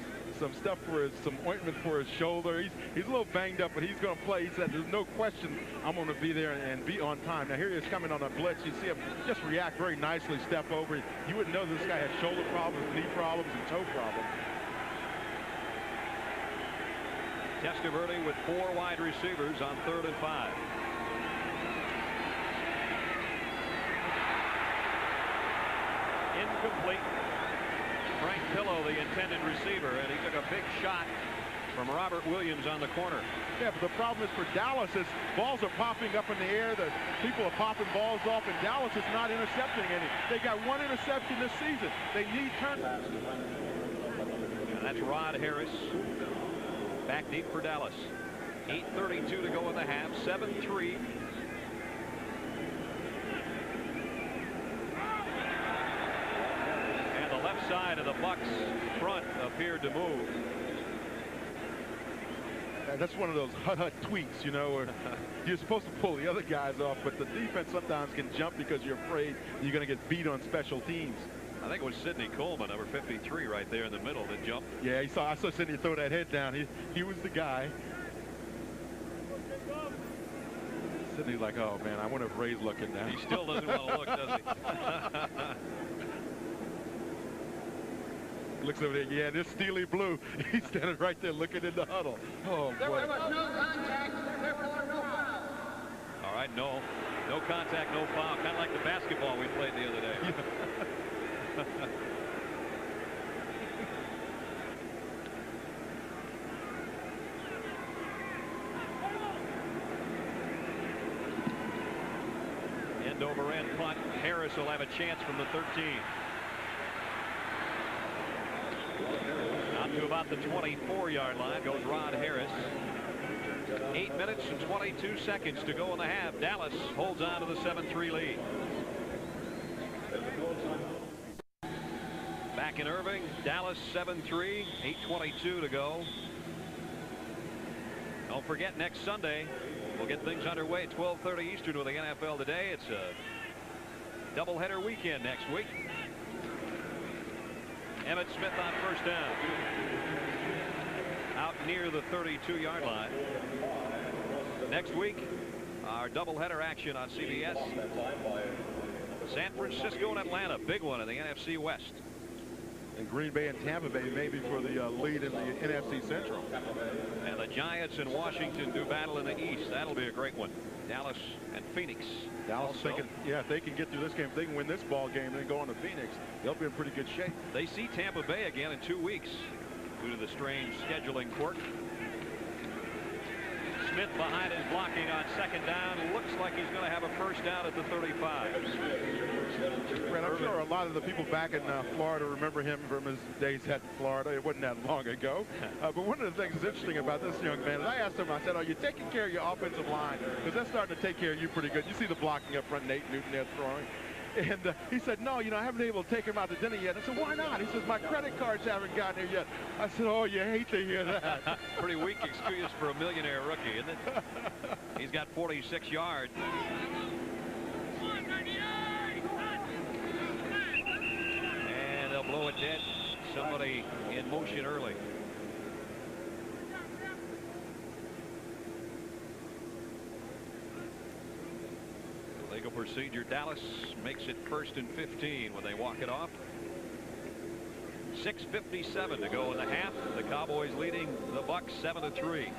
stuff for his, some ointment for his shoulder. He's a little banged up, but he's going to play. He said, there's no question I'm going to be there and be on time. Now, here he is coming on a blitz. You see him just react very nicely, step over. You wouldn't know this guy had shoulder problems, knee problems, and toe problems. Testaverde with 4 wide receivers on 3rd and 5. Incomplete. Frank Pillow, the intended receiver, and he took a big shot from Robert Williams on the corner. Yeah, but the problem is for Dallas is balls are popping up in the air. The people are popping balls off, and Dallas is not intercepting any. They got 1 interception this season. They need turn. And that's Rod Harris. Back deep for Dallas. 8:32 to go in the half. 7-3. And the left side of the Bucks front appeared to move. That's one of those hut tweaks, you know, where you're supposed to pull the other guys off, but the defense sometimes can jump because you're afraid you're going to get beat on special teams. I think it was Sidney Coleman, number 53, right there in the middle that jumped. Yeah, I saw Sidney throw that head down. He was the guy. Sidney's like, oh, man, I wonder if Ray's looking now. He still doesn't want to look, does he? Looks over there. Yeah, this Steely Blue. He's standing right there looking in the huddle. Oh, boy. There was no contact, therefore no foul. All right, no contact, no foul. Kind of like the basketball we played the other day. End over end punt. Harris will have a chance from the 13. Out to about the 24-yard line goes Rod Harris. 8 minutes and 22 seconds to go in the half. Dallas holds on to the 7-3 lead. Back in Irving, Dallas 7-3, 8:22 to go. Don't forget, next Sunday, we'll get things underway at 12:30 Eastern with the NFL Today. It's a doubleheader weekend next week. Emmitt Smith on first down. Out near the 32-yard line. Next week, our doubleheader action on CBS. San Francisco and Atlanta, big one in the NFC West. And Green Bay and Tampa Bay maybe for the lead in the NFC Central. And the Giants and Washington do battle in the East. That'll be a great one. Dallas and Phoenix. Dallas thinking, yeah, if they can get through this game, if they can win this ball game and then go on to Phoenix, they'll be in pretty good shape. They see Tampa Bay again in 2 weeks due to the strange scheduling quirk. Smith behind his blocking on second down. Looks like he's going to have a first down at the 35. Brett, I'm sure a lot of the people back in Florida remember him from his days at Florida. It wasn't that long ago. But one of the things that's interesting about this young man is I asked him, I said, are you taking care of your offensive line? Because they're starting to take care of you pretty good. You see the blocking up front, Nate Newton there throwing. And he said, no, you know, I haven't been able to take him out to dinner yet. I said, why not? He says, my credit cards haven't gotten here yet. I said, oh, you hate to hear that. Pretty weak excuse for a millionaire rookie, isn't it? He's got 46 yards. And they'll blow it dead. Somebody in motion early. Legal procedure. Dallas makes it 1st and 15 when they walk it off. 6:57 to go in the half. The Cowboys leading the Bucs 7-3.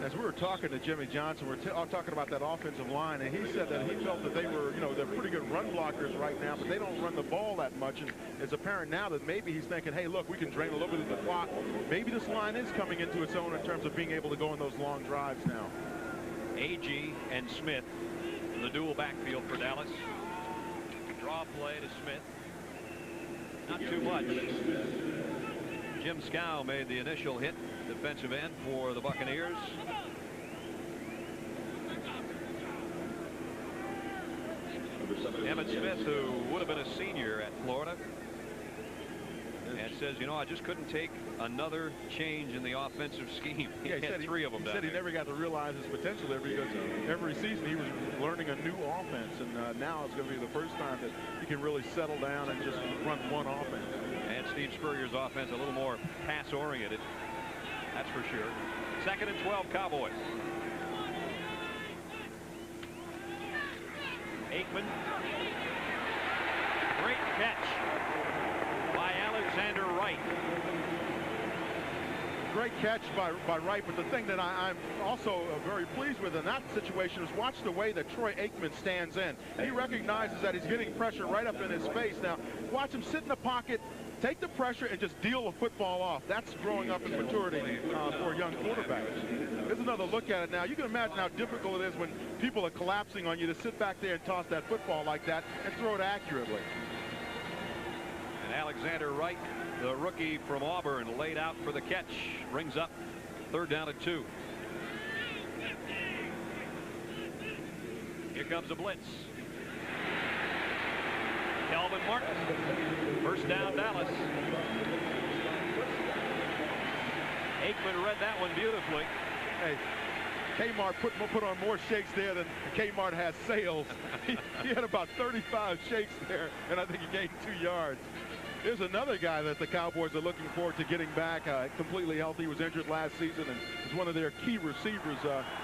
As we were talking to Jimmy Johnson, we were talking about that offensive line, and he said that he felt that they were, you know, they're pretty good run blockers right now, but they don't run the ball that much. And it's apparent now that maybe he's thinking, hey, look, we can drain a little bit of the clock. Maybe this line is coming into its own in terms of being able to go on those long drives now. AG and Smith, the dual backfield for Dallas. Draw play to Smith. Not too much. Jim Scow made the initial hit, defensive end for the Buccaneers. Emmitt Smith, who would have been a senior at Florida, and says, you know, I just couldn't take another change in the offensive scheme. He had 3 of them down there. He said he never got to realize his potential there because every season he was learning a new offense, and now it's going to be the first time that he can really settle down and just run one offense. And Steve Spurrier's offense a little more pass-oriented, that's for sure. 2nd and 12, Cowboys. Aikman. Great catch by Alexander Wright. Great catch by Wright, but the thing that I'm also very pleased with in that situation is watch the way that Troy Aikman stands in. He recognizes that he's getting pressure right up in his face. Now, watch him sit in the pocket, take the pressure, and just deal the football off. That's growing up in maturity for young quarterbacks. Here's another look at it now. You can imagine how difficult it is when people are collapsing on you to sit back there and toss that football like that and throw it accurately. And Alexander Wright, the rookie from Auburn, laid out for the catch. Brings up 3rd down and 2. Here comes a blitz. Calvin Martin. First down, Dallas. Aikman read that one beautifully. Hey, Kmart put on more shakes there than Kmart has sales. He had about 35 shakes there, and I think he gained 2 yards. Here's another guy that the Cowboys are looking forward to getting back completely healthy. He was injured last season and was one of their key receivers.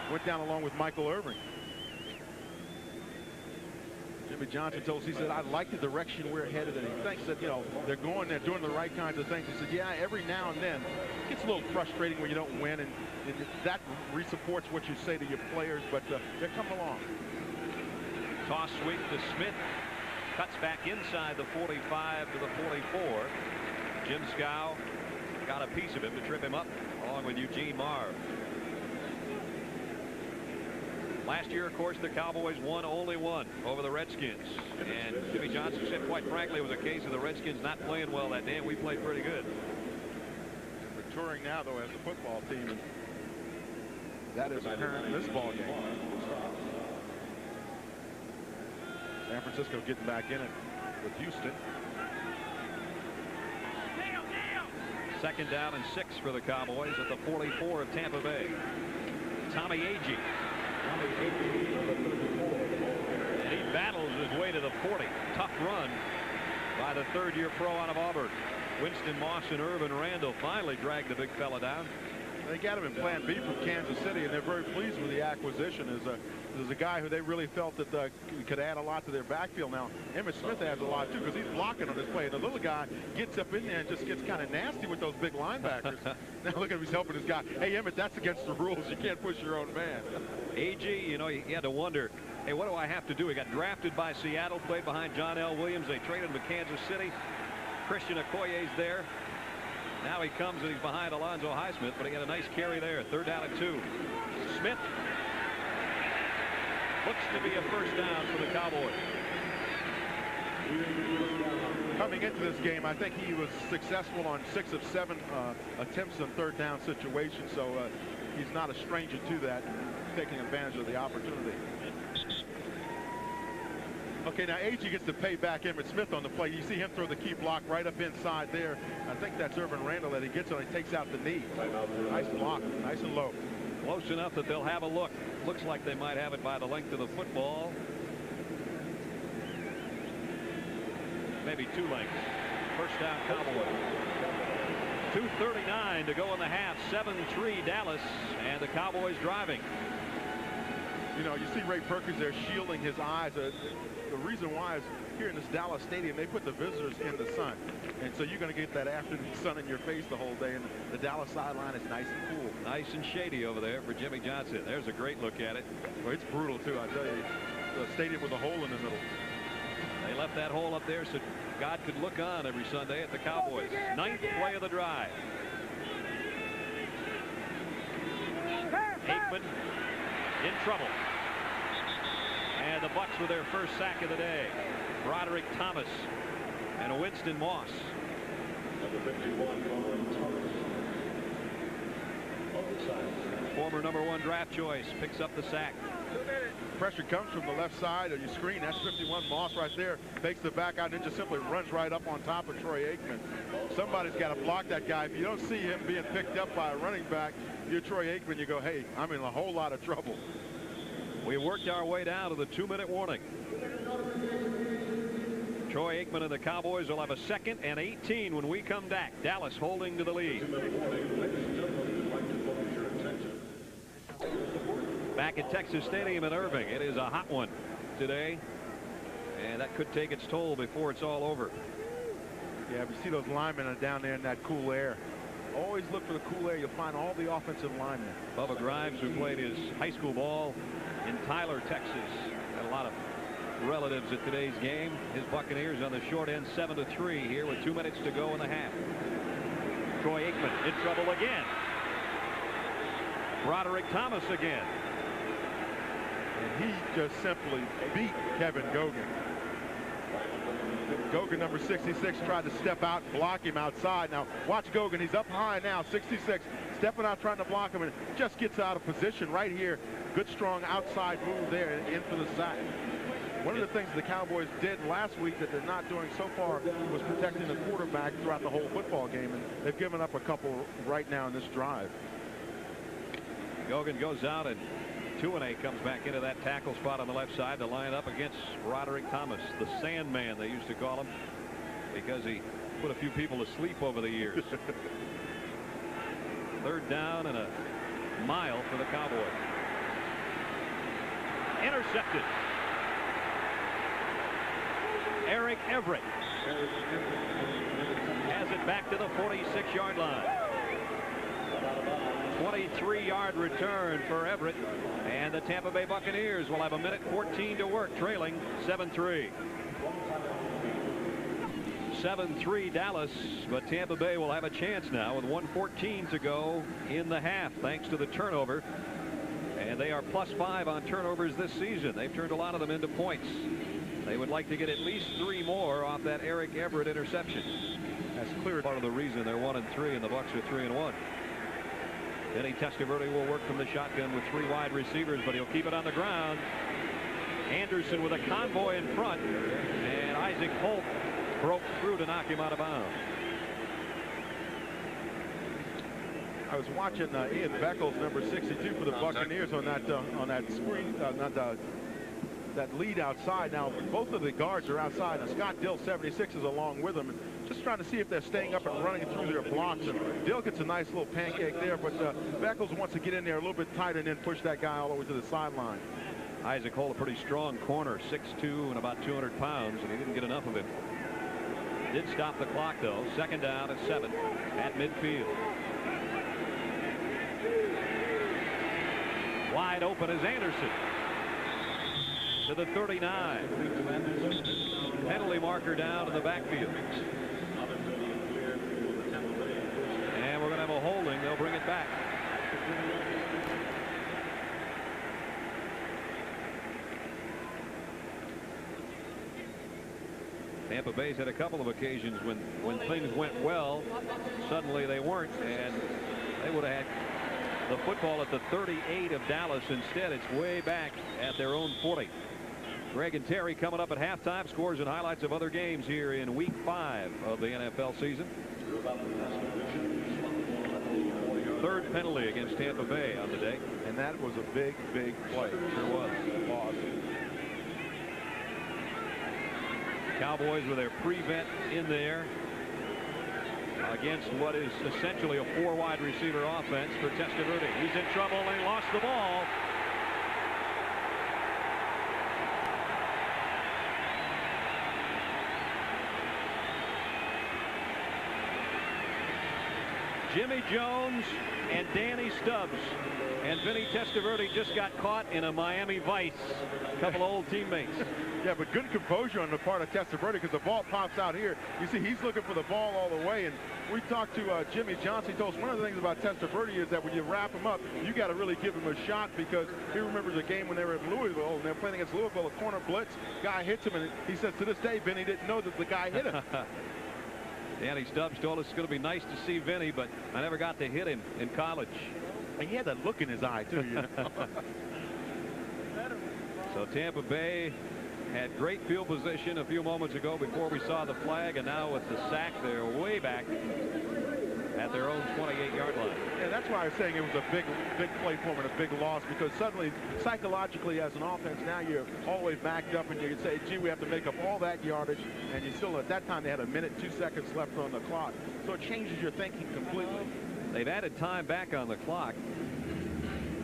Went down along with Michael Irving. Jimmy Johnson told us, he said, I like the direction we're headed, and he thinks that, you know, they're doing the right kinds of things. He said, yeah, every now and then it gets a little frustrating when you don't win, and that re-supports what you say to your players, but they're coming along. Toss sweep to Smith. Cuts back inside the 45 to the 44. Jim Scow got a piece of him to trip him up, along with Eugene Marv. Last year, of course, the Cowboys only won over the Redskins. And Jimmy Johnson said, quite frankly, it was a case of the Redskins not playing well that day, and we played pretty good. We're touring now, though, as a football team, and that is apparent in this ball game. San Francisco getting back in it with Houston. Second down and 6 for the Cowboys at the 44 of Tampa Bay. Tommy Agee. And he battles his way to the 40. Tough run by the third-year pro out of Auburn. Winston Moss and Irvin Randall finally dragged the big fella down. They got him in Plan B from Kansas City, and they're very pleased with the acquisition. As a guy who they really felt that could add a lot to their backfield. Now, Emmitt Smith adds a lot, too, because he's blocking on this play. And the little guy gets up in there and just gets kind of nasty with those big linebackers. Now, look at him. He's helping his guy. Hey, Emmitt, that's against the rules. You can't push your own man. Agee, you know, he had to wonder, hey, what do I have to do? He got drafted by Seattle, played behind John L. Williams. They traded him to Kansas City. Christian Okoye's there. Now he comes and he's behind Alonzo Highsmith, but he got a nice carry there. Third down and 2. Smith looks to be a first down for the Cowboys. Coming into this game, I think he was successful on 6 of 7 attempts on third down situations, so he's not a stranger to that, taking advantage of the opportunity. Okay, now Agee gets to pay back Emmitt Smith on the play. You see him throw the key block right up inside there. I think that's Irvin Randall that he gets on. He takes out the knee. Nice block, nice and low. Close enough that they'll have a look. Looks like they might have it by the length of the football. Maybe 2 lengths. First down, Cowboys. 2:39 to go in the half. 7-3 Dallas, and the Cowboys driving. You know, you see Ray Perkins there shielding his eyes. The reason why is here in this Dallas stadium, they put the visitors in the sun. And so you're going to get that afternoon sun in your face the whole day. And the Dallas sideline is nice and cool. Nice and shady over there for Jimmy Johnson. There's a great look at it. Well, it's brutal, too, I tell you. The stadium with a hole in the middle. They left that hole up there so God could look on every Sunday at the Cowboys. 9th play of the drive. Aikman in trouble. And the Bucs with their first sack of the day. Broderick Thomas and a Winston Moss. Number 51, Thomas. Former #1 draft choice picks up the sack. Pressure comes from the left side of your screen. That's 51 Moss right there. Takes the back out and just simply runs right up on top of Troy Aikman. Somebody's got to block that guy. If you don't see him being picked up by a running back, you're Troy Aikman, you go, hey, I'm in a whole lot of trouble. We worked our way down to the 2-minute warning. Troy Aikman and the Cowboys will have a 2nd and 18 when we come back. Dallas holding to the lead. Back at Texas Stadium in Irving. It is a hot one today, and that could take its toll before it's all over. Yeah, if you see those linemen are down there in that cool air. Always look for the cool air. You'll find all the offensive linemen. Bubba Grimes, who played his high school ball in Tyler, Texas, had a lot of relatives at today's game. His Buccaneers on the short end, 7-3 here with 2 minutes to go in the half. Troy Aikman in trouble again. Broderick Thomas again. And he just simply beat Kevin Gogan. Gogan, number 66, tried to step out and block him outside. Now, watch Gogan. He's up high now, 66, stepping out trying to block him, and just gets out of position right here. Good, strong outside move there and in for the sack. One of the things the Cowboys did last week that they're not doing so far was protecting the quarterback throughout the whole football game, and they've given up a couple right now in this drive. Gogan goes out, and Tuanay comes back into that tackle spot on the left side to line up against Broderick Thomas, the Sandman they used to call him, because he put a few people to sleep over the years. 3rd down and a mile for the Cowboys. Intercepted. Eric Everett has it back to the 46-yard line. 23-yard return for Everett, and the Tampa Bay Buccaneers will have 1:14 to work, trailing 7-3. 7-3 Dallas, but Tampa Bay will have a chance now with 1:14 to go in the half, thanks to the turnover. And they are +5 on turnovers this season. They've turned a lot of them into points. They would like to get at least 3 more off that Eric Everett interception. That's clear part of the reason they're 1-3 and the Bucs are 3-1. Vinny Testaverde will work from the shotgun with 3 wide receivers, but he'll keep it on the ground. Anderson with a convoy in front, and Isaac Holt broke through to knock him out of bounds. I was watching Ian Beckles, number 62 for the Buccaneers, on that screen, that lead outside. Now, both of the guards are outside, and Scott Dill, 76, is along with them. Just trying to see if they're staying up and running through their blocks. And Dill gets a nice little pancake there, but Beckles wants to get in there a little bit tight and then push that guy all the way to the sideline. Isaac Hole, a pretty strong corner, 6'2" and about 200 pounds, and he didn't get enough of it. Did stop the clock, though. 2nd down and 7 at midfield. Wide open is Anderson to the 39. Penalty marker down in the backfield. And we're going to have a holding. They'll bring it back. Tampa Bay's had a couple of occasions when things went well, suddenly they weren't, and they would have had the football at the 38 of Dallas. Instead, it's way back at their own 40. Greg and Terry coming up at halftime. Scores and highlights of other games here in week 5 of the NFL season. 3rd penalty against Tampa Bay on the day. And that was a big, big play. Sure was. Loss. Cowboys with their prevent in there against what is essentially a 4 wide receiver offense for Testaverde. He's in trouble and he lost the ball. Jimmy Jones and Danny Stubbs and Vinny Testaverde just got caught in a Miami vice. A couple of old teammates. Yeah, but good composure on the part of Testaverde, because the ball pops out here. You see, he's looking for the ball all the way. And we talked to Jimmy Johnson. He told us one of the things about Testaverde is that when you wrap him up, you got to really give him a shot, because he remembers a game when they were in Louisville and they were playing against Louisville, a corner blitz. Guy hits him, and he says to this day, Vinny didn't know that the guy hit him. Danny Stubbs told us it's going to be nice to see Vinny, but I never got to hit him in college. And he had that look in his eye, too, you know. So Tampa Bay had great field position a few moments ago before we saw the flag, and now with the sack, they're way back at their own 28-yard line. And that's why I was saying it was a big play for them and a big loss, because suddenly, psychologically, as an offense, now you're all the way backed up, and you can say, gee, we have to make up all that yardage, and you still, at that time, they had a minute, 2 seconds left on the clock. So it changes your thinking completely. They've added time back on the clock,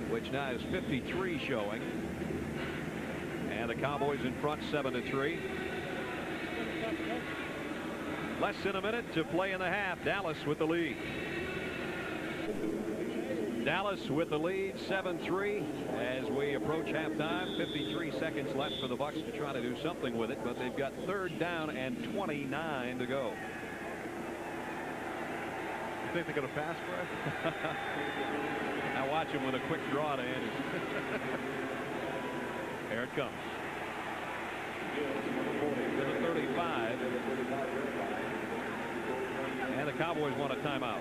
which now is 53 showing. And the Cowboys in front 7-3. Less than a minute to play in the half. Dallas with the lead. Dallas with the lead, 7-3 as we approach halftime. 53 seconds left for the Bucs to try to do something with it, but they've got 3rd down and 29 to go. You think they're going to pass, Brad? Now watch him with a quick draw to Anderson. There it comes. To the 35. And the Cowboys want a timeout.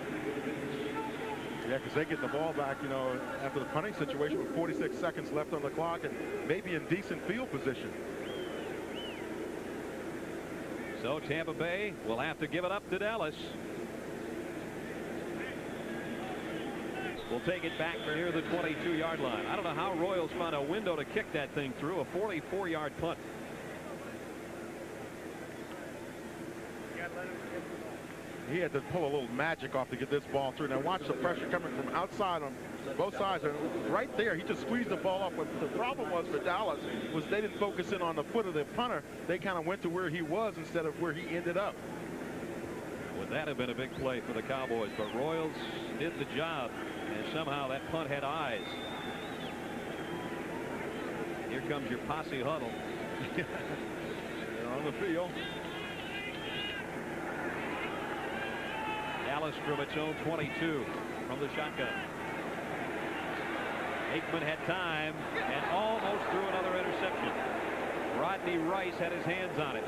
Yeah, because they get the ball back, you know, after the punting situation with 46 seconds left on the clock and maybe in decent field position. So Tampa Bay will have to give it up to Dallas. We'll take it back near the 22-yard line. I don't know how Royals found a window to kick that thing through. A 44-yard punt. He had to pull a little magic off to get this ball through. Now watch the pressure coming from outside on both sides. And right there, he just squeezed the ball off. What the problem was for Dallas was they didn't focus in on the foot of the punter. They kind of went to where he was instead of where he ended up. Would that have been a big play for the Cowboys? But Royals did the job, and somehow that punt had eyes. Here comes your posse huddle. They're on the field. Dallas from its own 22 from the shotgun. Aikman had time and almost threw another interception. Rodney Rice had his hands on it.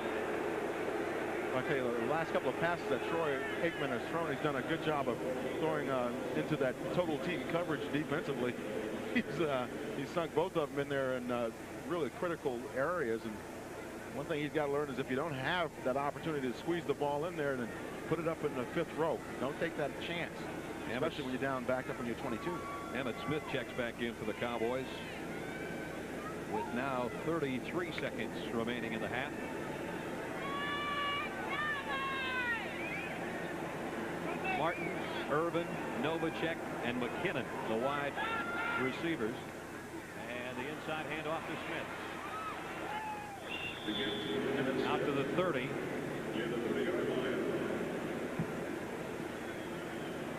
I tell you, the last couple of passes that Troy Aikman has thrown, he's done a good job of throwing into that total team coverage defensively. He's sunk both of them in there in really critical areas. And one thing he's got to learn is if you don't have that opportunity to squeeze the ball in there and then put it up in the 5th row, don't take that chance. especially when you're down back up on your 22. Emmett Smith checks back in for the Cowboys with now 33 seconds remaining in the half. Martin, Irvin, Novacek, and McKinnon, the wide receivers. And the inside handoff to Smith. Out to the 30.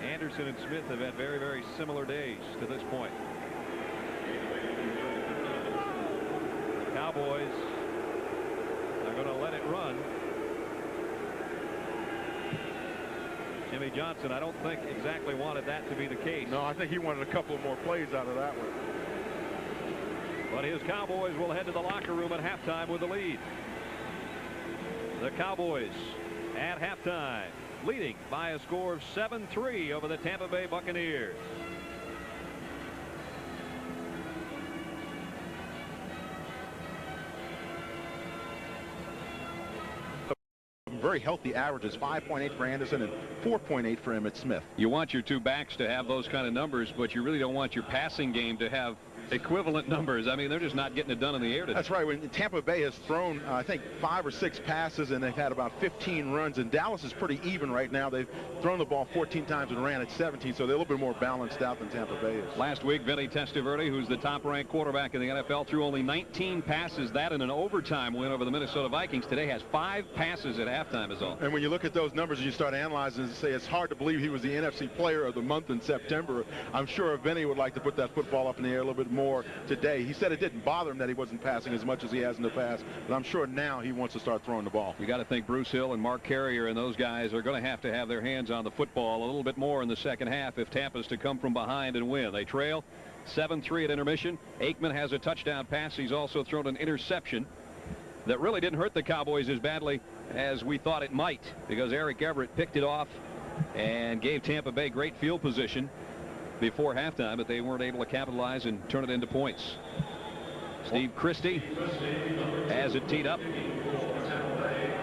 Anderson and Smith have had very, very similar days to this point. The Cowboys are going to let it run. Jimmy Johnson, I don't think exactly wanted that to be the case. No, I think he wanted a couple more plays out of that one. But his Cowboys will head to the locker room at halftime with the lead. The Cowboys at halftime leading by a score of 7-3 over the Tampa Bay Buccaneers. Very healthy averages, 5.8 for Anderson and 4.8 for Emmitt Smith. You want your two backs to have those kind of numbers, but you really don't want your passing game to have equivalent numbers. I mean, they're just not getting it done in the air today. That's right. When Tampa Bay has thrown, I think, 5 or 6 passes, and they've had about 15 runs. And Dallas is pretty even right now. They've thrown the ball 14 times and ran it 17, so they're a little bit more balanced out than Tampa Bay is. Last week, Vinny Testaverde, who's the top-ranked quarterback in the NFL, threw only 19 passes. That in an overtime win over the Minnesota Vikings. Today has 5 passes at halftime is all. And when you look at those numbers and you start analyzing and say it's hard to believe he was the NFC Player of the Month in September, I'm sure Vinny would like to put that football up in the air a little bit more today. He said it didn't bother him that he wasn't passing as much as he has in the past, but I'm sure now he wants to start throwing the ball. You got to think Bruce Hill and Mark Carrier and those guys are going to have their hands on the football a little bit more in the second half if Tampa's to come from behind and win. They trail 7-3 at intermission. Aikman has a touchdown pass. He's also thrown an interception that really didn't hurt the Cowboys as badly as we thought it might, because Eric Everett picked it off and gave Tampa Bay great field position before halftime, but they weren't able to capitalize and turn it into points. Steve Christie has it teed up.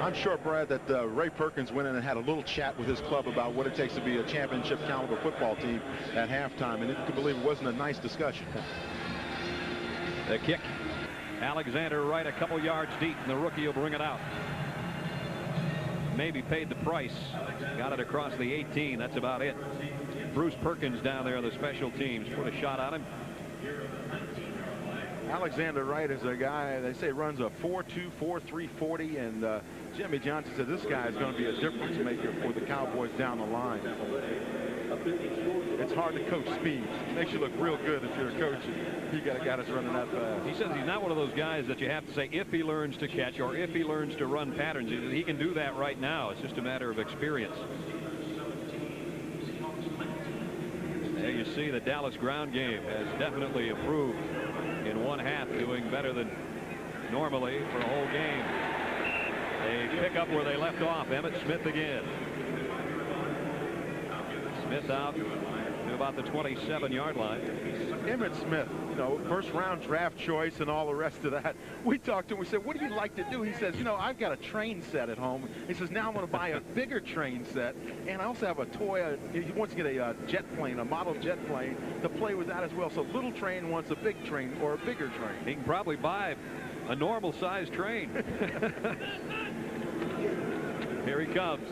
I'm sure, Brad, that Ray Perkins went in and had a little chat with his club about what it takes to be a championship caliber football team at halftime, and you can believe it wasn't a nice discussion. The kick. Alexander Wright a couple yards deep, and the rookie will bring it out. Maybe paid the price. Got it across the 18. That's about it. Bruce Perkins down there on the special teams put a shot on him. Alexander Wright is a guy, they say, runs a 4.2, 4.3 40, and Jimmy Johnson said this guy is going to be a difference maker for the Cowboys down the line. It's hard to coach speed. It makes you look real good if you're a coach. You got a guy that's running that fast. He says he's not one of those guys that you have to say if he learns to catch or if he learns to run patterns. He can do that right now. It's just a matter of experience. There you see the Dallas ground game has definitely improved in one half, doing better than normally for a whole game. They pick up where they left off. Emmitt Smith again. Smith out to about the 27-yard line. Emmitt Smith, you know, first-round draft choice and all the rest of that. We talked to him. We said, what do you like to do? He says, you know, I've got a train set at home. He says, now I'm going to buy a bigger train set, and I also have a toy. He wants to get a jet plane, a model jet plane, to play with that as well. So little train wants a big train or a bigger train. He can probably buy a normal-sized train. Here he comes.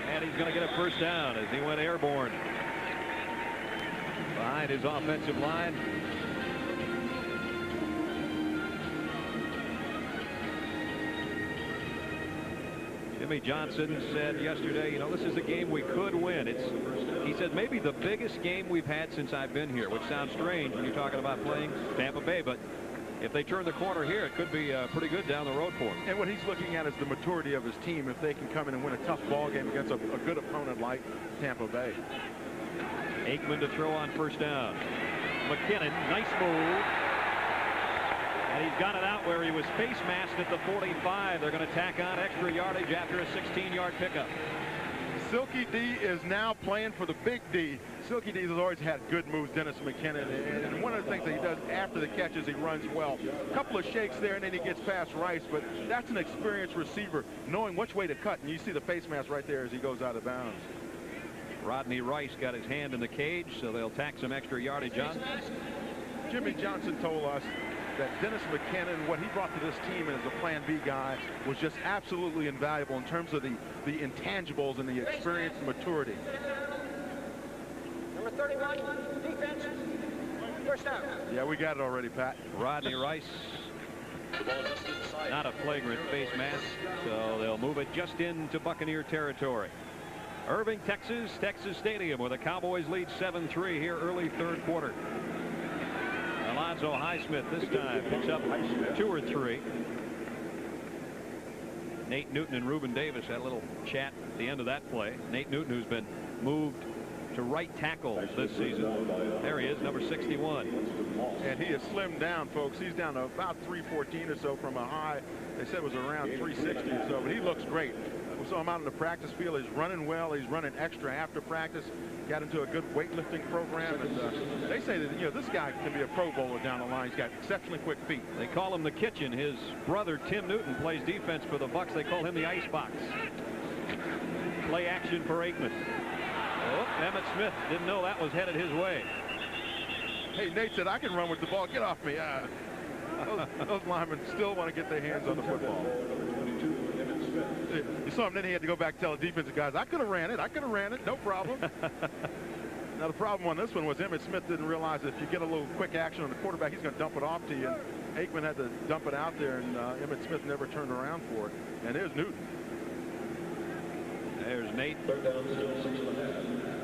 And he's going to get a first down as he went airborne behind his offensive line. Jimmy Johnson said yesterday, you know, this is a game we could win. He said maybe the biggest game we've had since I've been here, which sounds strange when you're talking about playing Tampa Bay, but if they turn the corner here, it could be pretty good down the road for him. And what he's looking at is the maturity of his team. If they can come in and win a tough ball game against a good opponent like Tampa Bay. Aikman to throw on first down. McKinnon, nice move. And he's got it out where he was face masked at the 45. They're going to tack on extra yardage after a 16-yard pickup. Silky D is now playing for the Big D. Silky D has always had good moves, Dennis McKinnon, and one of the things that he does after the catches, he runs well. A couple of shakes there, and then he gets past Rice, but that's an experienced receiver, knowing which way to cut, and you see the face mask right there as he goes out of bounds. Rodney Rice got his hand in the cage, so they'll tack some extra yardage on. Jimmy Johnson told us that Dennis McKinnon, what he brought to this team as a plan B guy, was just absolutely invaluable in terms of the intangibles and the experience and maturity. Number 31, defense. First down. Yeah, we got it already, Pat. Rodney Rice, not a flagrant face mask, so they'll move it just into Buccaneer territory. Irving, Texas Stadium, where the Cowboys lead 7-3 here early third quarter. Alonzo Highsmith this time picks up 2 or 3. Nate Newton and Reuben Davis had a little chat at the end of that play. Nate Newton, who's been moved to right tackle this season. There he is, number 61. And he has slimmed down, folks. He's down to about 314 or so from a high. They said it was around 360 or so, but he looks great. We saw him out on the practice field. He's running well. He's running extra after practice. Got into a good weightlifting program, and they say that, you know, this guy can be a Pro Bowler down the line. He's got exceptionally quick feet. They call him the Kitchen. His brother Tim Newton plays defense for the Bucs. They call him the Icebox. Play action for Aikman. Oh, Emmitt Smith didn't know that was headed his way. Hey, Nate said, I can run with the ball. Get off me. Those linemen still want to get their hands on the football. You saw him, then he had to go back and tell the defensive guys, I could have ran it. I could have ran it. No problem. Now, the problem on this one was Emmitt Smith didn't realize that if you get a little quick action on the quarterback, he's going to dump it off to you. And Aikman had to dump it out there, and Emmitt Smith never turned around for it. And there's Newton. There's Nate. Third down, still 6.5.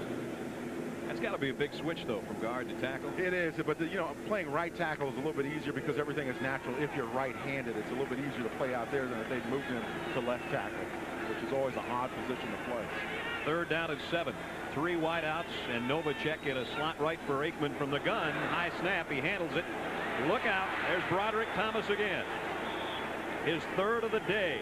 That's got to be a big switch, though, from guard to tackle. It is, but you know, playing right tackle is a little bit easier because everything is natural. If you're right-handed, it's a little bit easier to play out there than if they'd moved him to left tackle, which is always an odd position to play. Third down and 7. 3 wideouts, and Novacek in a slot right for Aikman from the gun. High snap. He handles it. Look out. There's Broderick Thomas again. His third of the day.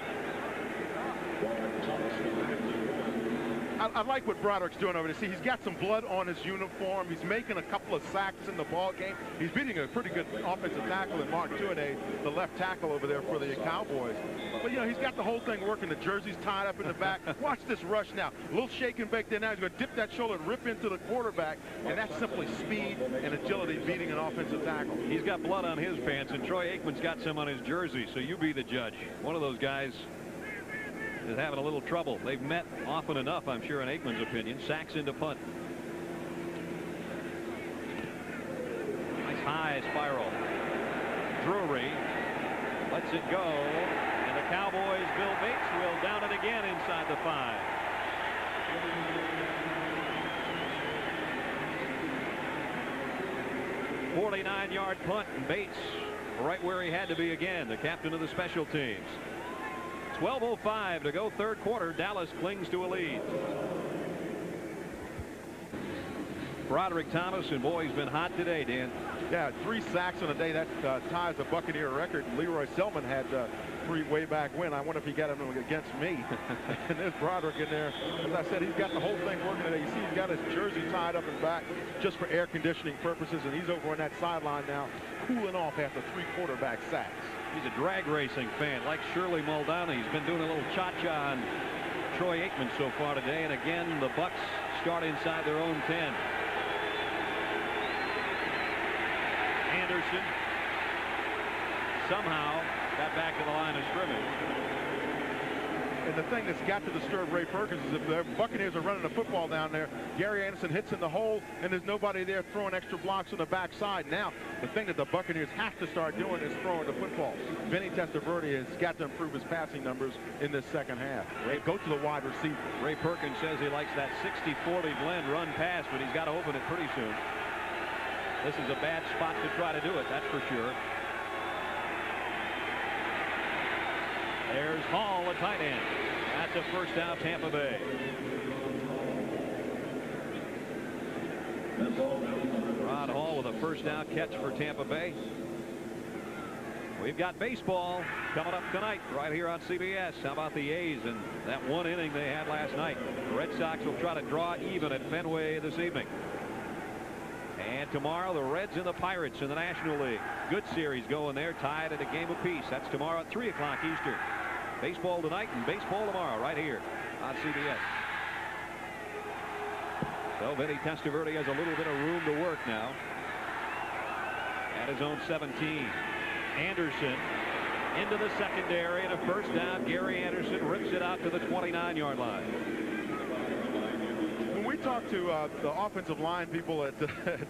I like what Broderick's doing over there. See, he's got some blood on his uniform. He's making a couple of sacks in the ball game. He's beating a pretty good offensive tackle in Mark Tuanay, the left tackle over there for the Cowboys. But, you know, he's got the whole thing working. The jersey's tied up in the back. Watch this rush now. A little shake and bake there now. He's going to dip that shoulder and rip into the quarterback. And that's simply speed and agility beating an offensive tackle. He's got blood on his pants, and Troy Aikman's got some on his jersey, so you be the judge. One of those guys is having a little trouble. They've met often enough, I'm sure, in Aikman's opinion. Sacks into punt. Nice high spiral. Drury lets it go, and the Cowboys, Bill Bates, will down it again inside the 5. A 49-yard punt, and Bates right where he had to be again, the captain of the special teams. 12:05 to go third quarter. Dallas clings to a lead. Broderick Thomas, and boy, he's been hot today, Dan. Yeah, 3 sacks in a day. That ties the Buccaneer record. Leroy Selman had 3 way back when. I wonder if he got them against me. And there's Broderick in there. As I said, he's got the whole thing working today. You see he's got his jersey tied up in back just for air conditioning purposes, and he's over on that sideline now cooling off after 3 quarterback sacks. He's a drag racing fan, like Shirley Muldowney. He's been doing a little cha-cha on Troy Aikman so far today. And again, the Bucs start inside their own 10. Anderson somehow got back to the line of scrimmage. And the thing that's got to disturb Ray Perkins is if the Buccaneers are running the football down there, Gary Anderson hits in the hole, and there's nobody there throwing extra blocks on the backside. Now, the thing that the Buccaneers have to start doing is throwing the football. Vinny Testaverde has got to improve his passing numbers in this second half. Go to the wide receiver. Ray Perkins says he likes that 60-40 blend run-pass, but he's got to open it pretty soon. This is a bad spot to try to do it, that's for sure. There's Hall, a tight end. That's a first down, Tampa Bay. Rod Hall with a first down catch for Tampa Bay. We've got baseball coming up tonight right here on CBS. How about the A's and that one inning they had last night? The Red Sox will try to draw even at Fenway this evening. And tomorrow, the Reds and the Pirates in the National League. Good series going there, tied at a game apiece. That's tomorrow at 3 o'clock Eastern. Baseball tonight and baseball tomorrow right here on CBS. So Vinny Testaverde has a little bit of room to work now. At his own 17. Anderson into the secondary, and a first down. Gary Anderson rips it out to the 29-yard line. When we talk to the offensive line people at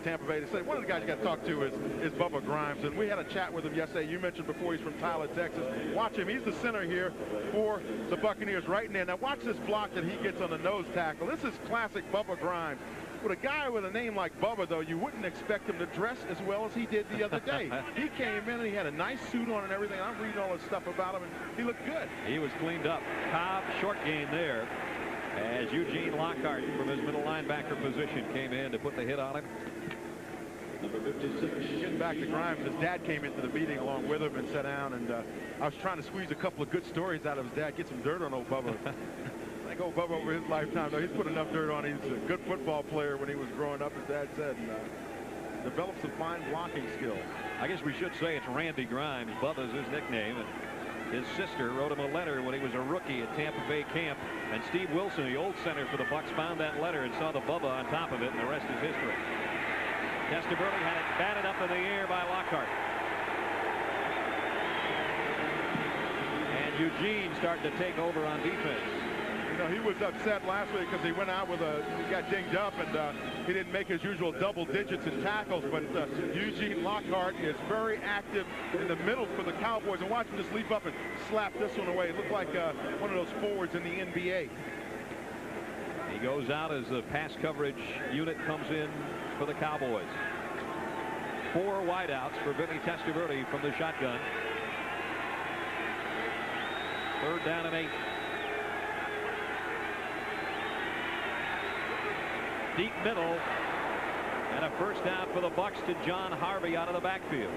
Tampa Bay, they say one of the guys you got to talk to is Bubba Grimes, and we had a chat with him yesterday. You mentioned before he's from Tyler, Texas. Watch him. He's the center here for the Buccaneers right in there. Now watch this block that he gets on the nose tackle. This is classic Bubba Grimes. With a guy with a name like Bubba, though, you wouldn't expect him to dress as well as he did the other day. He came in and he had a nice suit on and everything. I'm reading all this stuff about him, and he looked good. He was cleaned up. Cobb, short gain there, as Eugene Lockhart from his middle linebacker position came in to put the hit on him. Getting back to Grimes, his dad came into the meeting along with him and sat down, and I was trying to squeeze a couple of good stories out of his dad, get some dirt on old Bubba. I think old Bubba over his lifetime, though, he's put enough dirt on. He's a good football player when he was growing up, his dad said, and developed some fine blocking skill. I guess we should say it's Randy Grimes. Bubba's his nickname, and his sister wrote him a letter when he was a rookie at Tampa Bay camp, and Steve Wilson, the old center for the Bucs, found that letter and saw the Bubba on top of it, and the rest is history. Testaverde had it batted up in the air by Lockhart. And Eugene starting to take over on defense. You know, he was upset last week because he went out with he got dinged up, and he didn't make his usual double digits in tackles, but Eugene Lockhart is very active in the middle for the Cowboys, and watch him just leap up and slap this one away. It looked like one of those forwards in the NBA. He goes out as the pass coverage unit comes in for the Cowboys. 4 wideouts for Vinny Testaverde from the shotgun. 3rd down and 8. Deep middle, and a first down for the Bucs to John Harvey out of the backfield.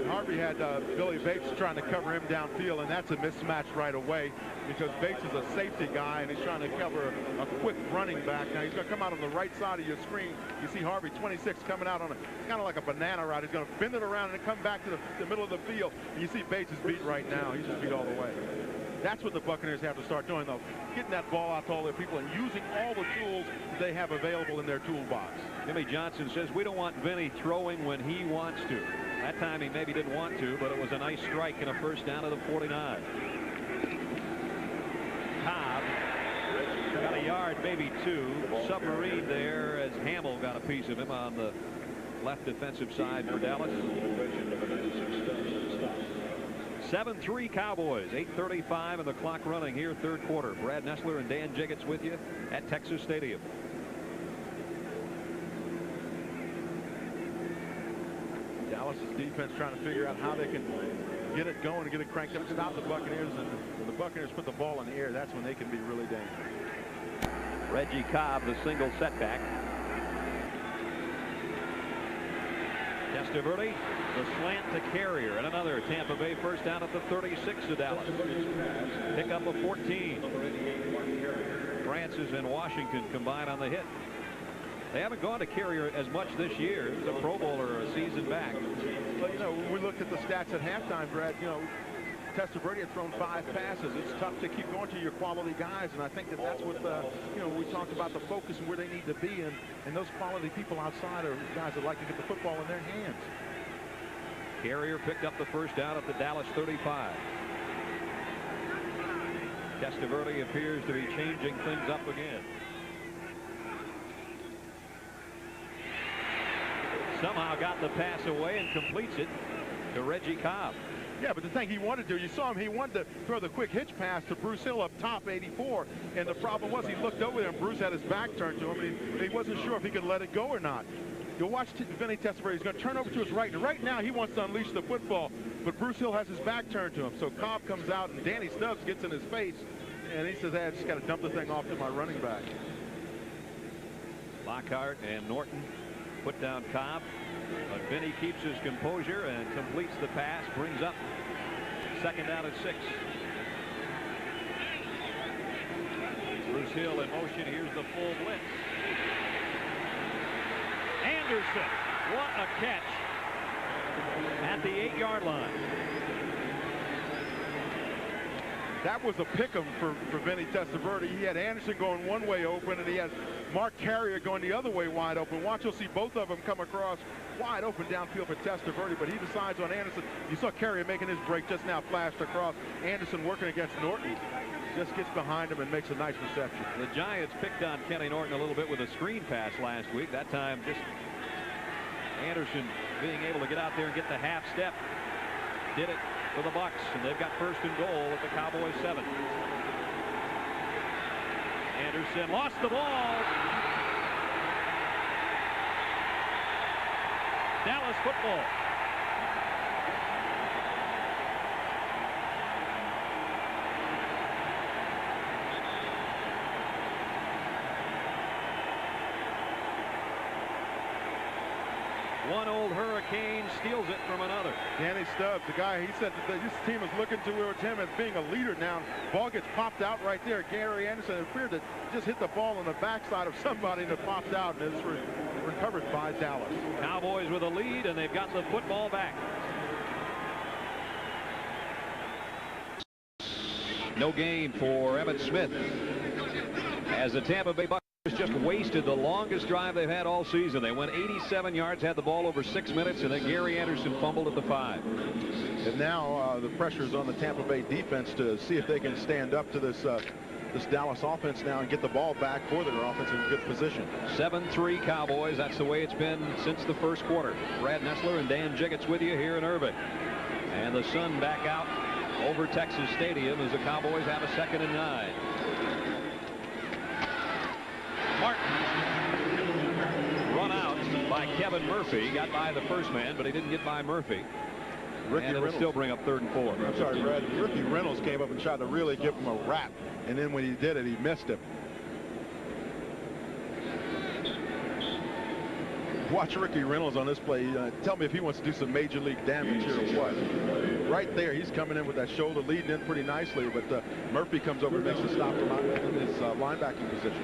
Harvey had Billy Bates trying to cover him downfield, and that's a mismatch right away because Bates is a safety guy and he's trying to cover a quick running back. Now he's going to come out on the right side of your screen. You see Harvey 26 coming out on it's kind of like a banana route. He's going to bend it around and come back to the middle of the field. And you see Bates is beat right now. He's just beat all the way. That's what the Buccaneers have to start doing, though, getting that ball out to all their people and using all the tools they have available in their toolbox. Jimmy Johnson says we don't want Vinny throwing when he wants to. That time he maybe didn't want to, but it was a nice strike and a first down to the 49. Cobb got a yard, maybe 2. Submarine there as Hamill got a piece of him on the left defensive side for Dallas. 7-3 Cowboys, 8:35 and the clock running here, 3rd quarter. Brad Nessler and Dan Jiggets with you at Texas Stadium. Dallas's defense trying to figure out how they can get it going and get it cranked up, stop the Buccaneers, and when the Buccaneers put the ball in the air, that's when they can be really dangerous. Reggie Cobb, the single setback. Testaverde, the slant to Carrier, and another Tampa Bay first down at the 36 of Dallas. Pick up a 14. Francis and Washington combine on the hit. They haven't gone to Carrier as much this year. He's a Pro Bowler a season back. But, you know, when we looked at the stats at halftime, Brad, you know, Testaverde had thrown 5 passes. It's tough to keep going to your quality guys, and I think that's what, you know, we talked about the focus and where they need to be, and those quality people outside are guys that like to get the football in their hands. Carrier picked up the first down at the Dallas 35. Testaverde appears to be changing things up again. Somehow got the pass away and completes it to Reggie Cobb. Yeah, but the thing he wanted to do, you saw him, he wanted to throw the quick hitch pass to Bruce Hill up top, 84, and the problem was he looked over there and Bruce had his back turned to him, and he wasn't sure if he could let it go or not. You'll watch Vinny Testaverde. He's going to turn over to his right, and right now he wants to unleash the football, but Bruce Hill has his back turned to him. So Cobb comes out, and Danny Stubbs gets in his face, and he says, hey, I just got to dump the thing off to my running back. Lockhart and Norton put down Cobb, but Vinny keeps his composure and completes the pass, brings up 2nd down and 6. Bruce Hill in motion. Here's the full blitz. Anderson, what a catch at the 8-yard line. That was a pick-em for Vinny Testaverde. He had Anderson going one way open, and he had Mark Carrier going the other way wide open. Watch, you'll see both of them come across wide open downfield for Testaverde, but he decides on Anderson. You saw Carrier making his break just now, flashed across. Anderson working against Norton. Just gets behind him and makes a nice reception. The Giants picked on Kenny Norton a little bit with a screen pass last week. That time just Anderson being able to get out there and get the half step. Did it for the Bucs, and they've got first and goal at the Cowboys 7. Anderson lost the ball. Dallas football. One old Hurricane steals it from another. Danny Stubbs, the guy, he said that this team is looking towards him as being a leader now. Ball gets popped out right there. Gary Anderson appeared to just hit the ball on the backside of somebody that popped out, and it's recovered by Dallas. Cowboys with a lead, and they've got the football back. No gain for Emmitt Smith as the Tampa Bay Buccaneers just wasted the longest drive they've had all season. They went 87 yards, had the ball over 6 minutes, and then Gary Anderson fumbled at the 5. And now the pressure is on the Tampa Bay defense to see if they can stand up to this Dallas offense now and get the ball back for their offense in good position. 7-3 Cowboys. That's the way it's been since the first quarter. Brad Nessler and Dan Jiggetts with you here in Irving. And the sun back out over Texas Stadium as the Cowboys have a 2nd and 9. Martin run out by Kevin Murphy. Got by the first man, but he didn't get by Murphy. And it'll still bring up 3rd and 4. I'm sorry, Brad. Ricky Reynolds came up and tried to really give him a wrap, and then when he did it, he missed him. Watch Ricky Reynolds on this play. Tell me if he wants to do some major league damage here or what. Right there, he's coming in with that shoulder leading in pretty nicely, but Murphy comes over and makes the stop from his linebacking position.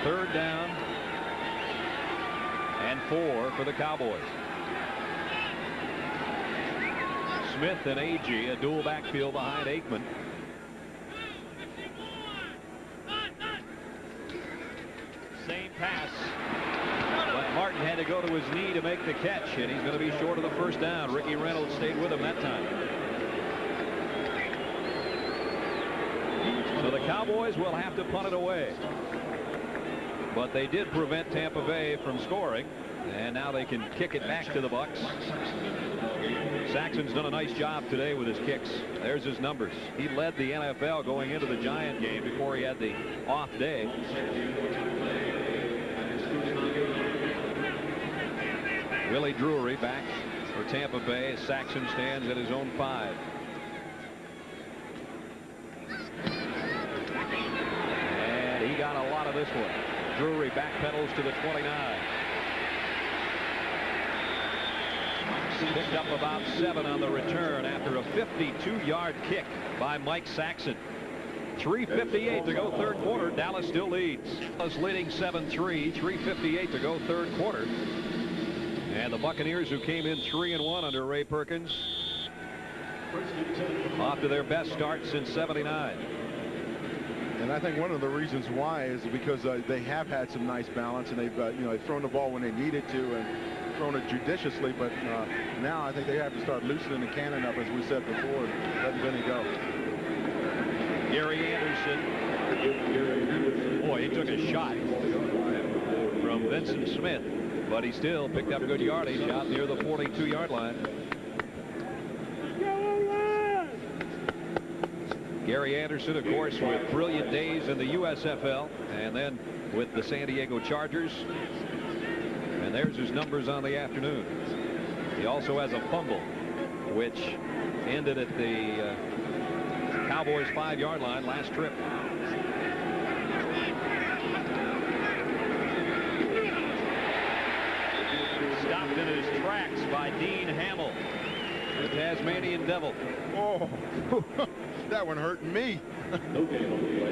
3rd down and 4 for the Cowboys. Smith and Agee, a dual backfield behind Aikman. Same pass, but Martin had to go to his knee to make the catch, and he's going to be short of the 1st down. Ricky Reynolds stayed with him that time. So the Cowboys will have to punt it away. But they did prevent Tampa Bay from scoring, and now they can kick it back to the Bucs. Saxon's done a nice job today with his kicks. There's his numbers. He led the NFL going into the Giant game before he had the off day. Willie Drury back for Tampa Bay. Saxon stands at his own 5. And he got a lot of this one. Drury backpedals to the 29. Picked up about 7 on the return after a 52-yard kick by Mike Saxon. 3:58 to go 3rd quarter. Dallas still leads. Dallas leading 7-3. 3:58 to go 3rd quarter. And the Buccaneers, who came in 3-1 under Ray Perkins, off to their best start since '79. And I think one of the reasons why is because they have had some nice balance, and they've they've thrown the ball when they needed to and thrown it judiciously. But now I think they have to start loosening the cannon up, as we said before, and letting Vinny go. Gary Anderson. Boy, he took a shot from Vincent Smith, but he still picked up good yardage out near the 42-yard line. Gary Anderson, of course, with brilliant days in the USFL and then with the San Diego Chargers. And there's his numbers on the afternoon. He also has a fumble, which ended at the Cowboys' 5-yard line last trip. Stopped in his tracks by Dean Hamill, the Tasmanian Devil. Oh, that one hurt me.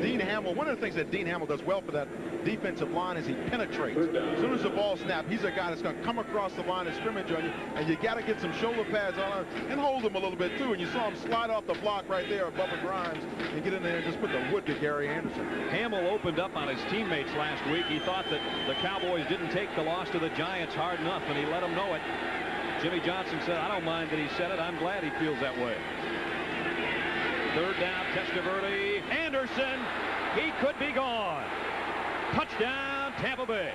Dean Hamill, one of the things that Dean Hamill does well for that defensive line as he penetrates. As soon as the ball snaps, he's a guy that's going to come across the line of scrimmage on you, and you got to get some shoulder pads on him and hold him a little bit too. And you saw him slide off the block right there above Grimes and get in there and just put the wood to Gary Anderson. Hamill opened up on his teammates last week. He thought that the Cowboys didn't take the loss to the Giants hard enough, and he let them know it. Jimmy Johnson said, I don't mind that he said it. I'm glad he feels that way. Third down, Testaverde. Anderson, he could be gone. Touchdown, Tampa Bay.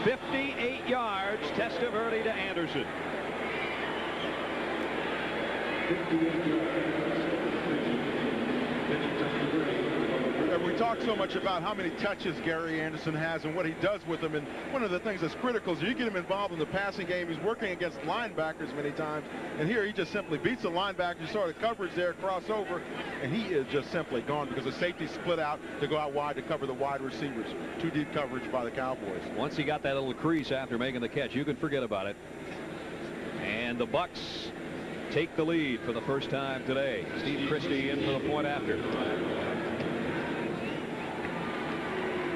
58 yards, Testaverde to Anderson. 58 yards. And we talk so much about how many touches Gary Anderson has and what he does with them. And one of the things that's critical is you get him involved in the passing game. He's working against linebackers many times. And here he just simply beats the linebacker. You saw the coverage there, crossover. And he is just simply gone because the safety split out to go out wide to cover the wide receivers. Too deep coverage by the Cowboys. Once he got that little crease after making the catch, you can forget about it. And the Bucs take the lead for the first time today. Steve Christie in for the point after.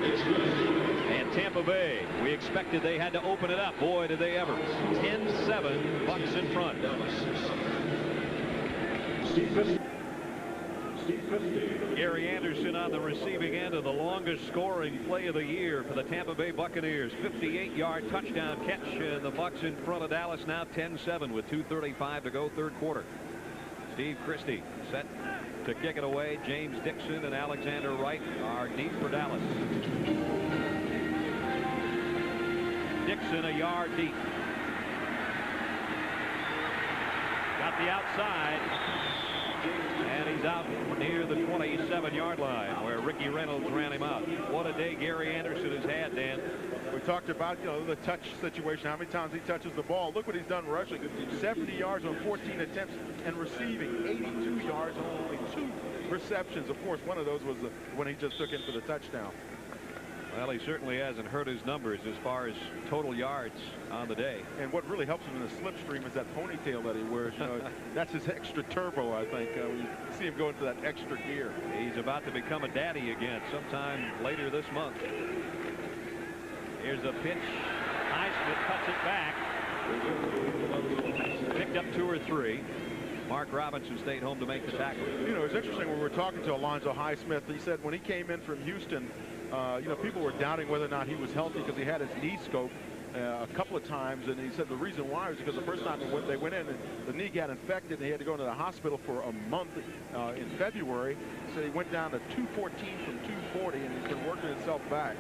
And Tampa Bay, we expected they had to open it up. Boy, did they ever. 10-7, Bucs in front. Gary Anderson on the receiving end of the longest scoring play of the year for the Tampa Bay Buccaneers. 58-yard touchdown catch, and the Bucs in front of Dallas now 10-7 with 2:35 to go, third quarter. Steve Christie set to kick it away. James Dixon and Alexander Wright are deep for Dallas. Dixon a yard deep. Got the outside. And he's out near the 27-yard line where Ricky Reynolds ran him out. What a day Gary Anderson has had, Dan. We talked about, the touch situation, how many times he touches the ball. Look what he's done rushing. 70 yards on 14 attempts and receiving 82 yards on only 2 receptions. Of course, one of those was when he just took in for the touchdown. Well, he certainly hasn't hurt his numbers as far as total yards on the day. And what really helps him in the slipstream is that ponytail that he wears. That's his extra turbo, I think. When you see him go into that extra gear. He's about to become a daddy again sometime later this month. Here's a pitch. Highsmith cuts it back. Picked up 2 or 3. Mark Robinson stayed home to make the tackle. It's interesting when we were talking to Alonzo Highsmith. He said when he came in from Houston, people were doubting whether or not he was healthy because he had his knee scoped a couple of times, and he said the reason why was because the first time they went in, the knee got infected, and he had to go into the hospital for a month in February. So he went down to 214 from 240, and he's been working himself back.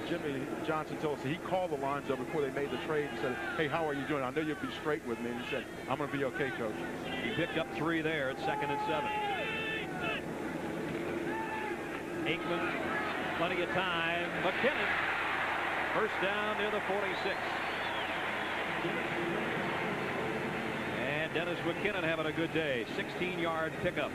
Jimmy Johnson told us he called Alonzo before they made the trade and said, hey, how are you doing? I know you'll be straight with me. And he said, I'm going to be okay, Coach. He picked up 3 there at 2nd and 7. Aikman, plenty of time. McKinnon, first down near the 46. And Dennis McKinnon having a good day. 16-yard pickup.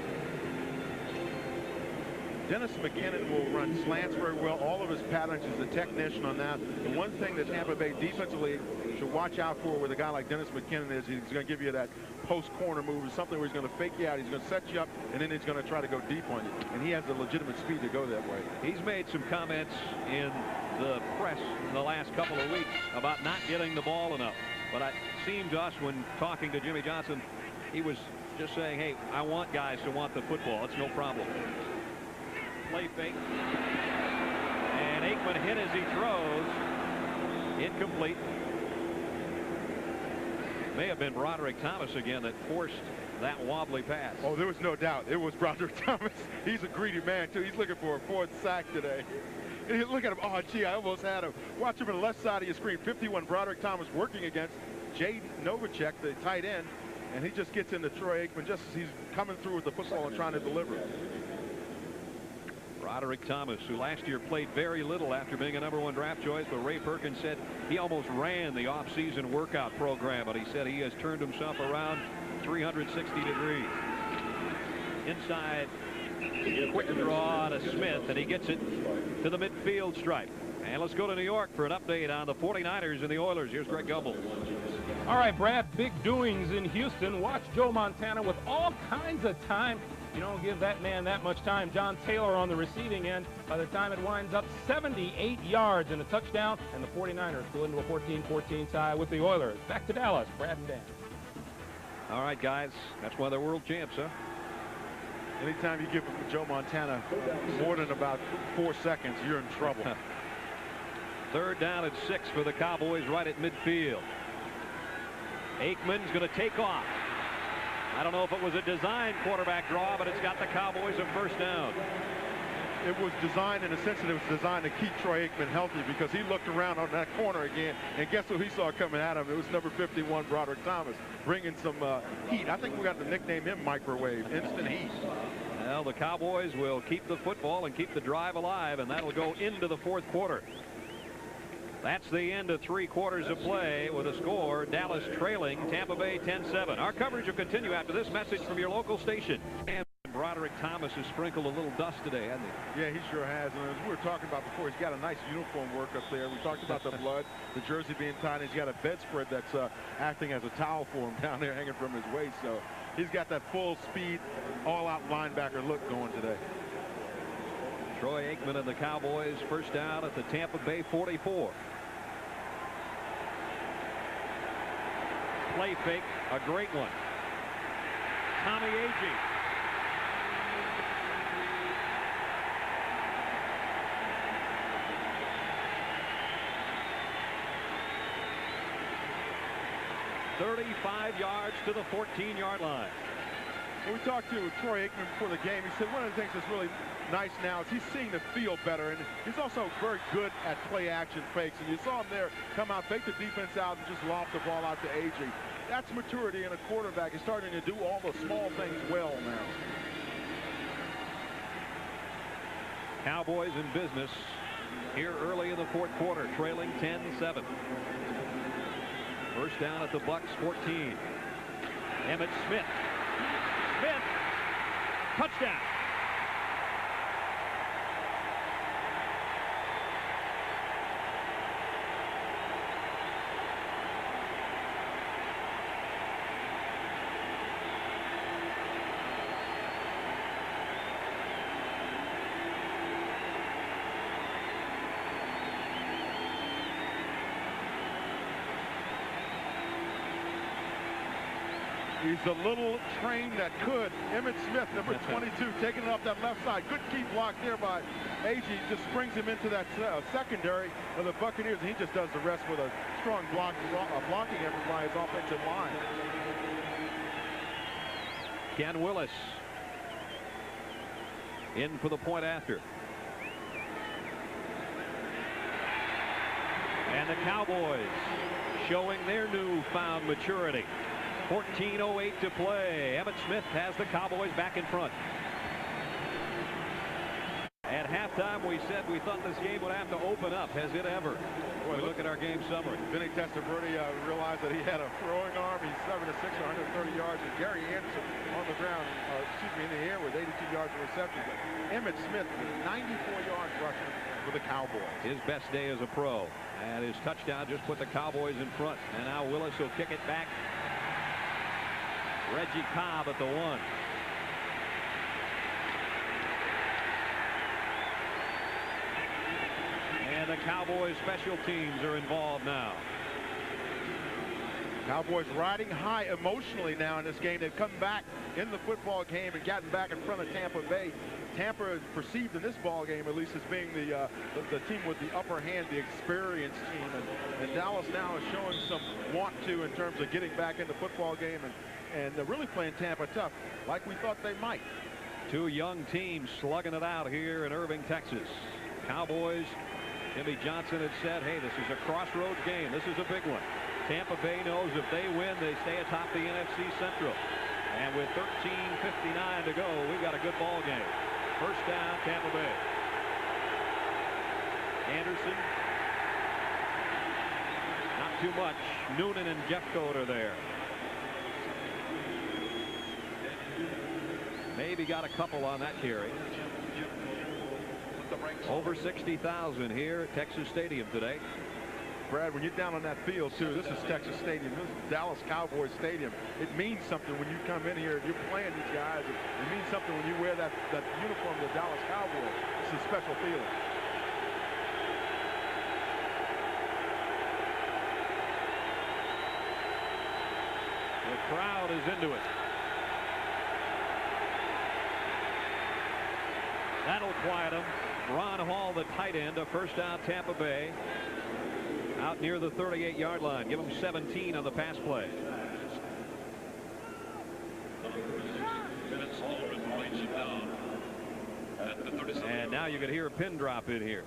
Dennis McKinnon will run slants very well. All of his patterns, he's a technician on that. The one thing that Tampa Bay defensively should watch out for with a guy like Dennis McKinnon is he's going to give you that post corner move, something where he's going to fake you out, he's going to set you up, and then he's going to try to go deep on you. And he has the legitimate speed to go that way. He's made some comments in the press in the last couple of weeks about not getting the ball enough. But it seemed to us when talking to Jimmy Johnson, he was just saying, hey, I want guys to want the football. It's no problem. Play fake. And Aikman hit as he throws. Incomplete. May have been Broderick Thomas again that forced that wobbly pass. Oh, there was no doubt. It was Broderick Thomas. He's a greedy man, too. He's looking for a 4th sack today. And look at him. Oh, gee, I almost had him. Watch him on the left side of your screen. 51, Broderick Thomas working against Jay Novacek, the tight end. And he just gets into Troy Aikman just as he's coming through with the football and trying to deliver it. Broderick Thomas, who last year played very little after being a #1 draft choice, but Ray Perkins said he almost ran the offseason workout program, but he said he has turned himself around 360 degrees. Inside, quick draw to Smith, and he gets it to the midfield stripe. And let's go to New York for an update on the 49ers and the Oilers. Here's Greg Gumbel. All right, Brad, big doings in Houston. Watch Joe Montana with all kinds of time You don't give that man that much time. John Taylor on the receiving end. By the time it winds up, 78 yards and a touchdown, and the 49ers go into a 14-14 tie with the Oilers. Back to Dallas, Brad and Dan. All right, guys, that's why they're world champs, huh? Anytime you give Joe Montana more than about 4 seconds, you're in trouble. 3rd down and 6 for the Cowboys right at midfield. Aikman's going to take off. I don't know if it was a design quarterback draw, but it's got the Cowboys a 1st down. It was designed in a sense that it was designed to keep Troy Aikman healthy, because he looked around on that corner again, and guess who he saw coming at him? It was number 51, Broderick Thomas, bringing some heat. I think we got to nickname him Microwave, instant heat. Well, the Cowboys will keep the football and keep the drive alive, and that'll go into the 4th quarter. That's the end of 3 quarters of play with a score, Dallas trailing Tampa Bay 10-7. Our coverage will continue after this message from your local station. And Broderick Thomas has sprinkled a little dust today, hasn't he? Yeah, he sure has. And as we were talking about before, he's got a nice uniform work up there. We talked about the blood, the jersey being tied. He's got a bedspread that's acting as a towel for him down there hanging from his waist. So he's got that full speed, all-out linebacker look going today. Troy Aikman and the Cowboys 1st down at the Tampa Bay 44. Play fake, a great one. Tommy Agee. "35 yards to the 14-yard line." When we talked to Troy Aikman before the game, he said one of the things that's really nice now is he's seeing the field better, and he's also very good at play-action fakes. And you saw him there come out, fake the defense out, and just lob the ball out to Agee. That's maturity in a quarterback. He's starting to do all the small things well now. Cowboys in business here early in the 4th quarter, trailing 10-7. 1st down at the Bucs 14. Emmitt Smith. Touchdown. He's a little train that could. Emmitt Smith, number 22, taking it off that left side. Good key block there by Agee. Just springs him into that secondary of the Buccaneers, and he just does the rest with a strong blocking effort by his offensive line. Ken Willis in for the point after. And the Cowboys showing their newfound maturity. 14:08 to play. Emmitt Smith has the Cowboys back in front. At halftime, we said we thought this game would have to open up. Has it ever? Boy, look at our game summary. Vinny Testaverde realized that he had a throwing arm. He's 7-6, 130 yards. And Gary Anderson on the ground, in the air with 82 yards of reception. But Emmitt Smith with 94 yards rushing for the Cowboys. His best day as a pro. And his touchdown just put the Cowboys in front. And now Willis will kick it back. Reggie Cobb at the 1. And the Cowboys special teams are involved now. Cowboys riding high emotionally now in this game. They've come back in the football game and gotten back in front of Tampa Bay. Tampa is perceived in this ball game, at least, as being the team with the upper hand, the experienced team. And Dallas now is showing some want to in terms of getting back in the football game and they're really playing Tampa tough, like we thought they might. Two young teams slugging it out here in Irving, Texas. Cowboys, Jimmy Johnson had said, hey, this is a crossroads game. This is a big one. Tampa Bay knows if they win, they stay atop the NFC Central. And with 13:59 to go, we've got a good ball game. 1st down, Tampa Bay. Anderson. Not too much. Noonan and Jeffcoat are there. Maybe got a couple on that carry. Over 60,000 here at Texas Stadium today. Brad, when you're down on that field, too, this is Texas Stadium. This is Dallas Cowboys Stadium. It means something when you come in here and you're playing these guys. It means something when you wear that uniform of the Dallas Cowboys. It's a special feeling. The crowd is into it. That'll quiet him. Ron Hall, the tight end, a first down Tampa Bay. Out near the 38-yard line. Give him 17 on the pass play. And now you can hear a pin drop in here.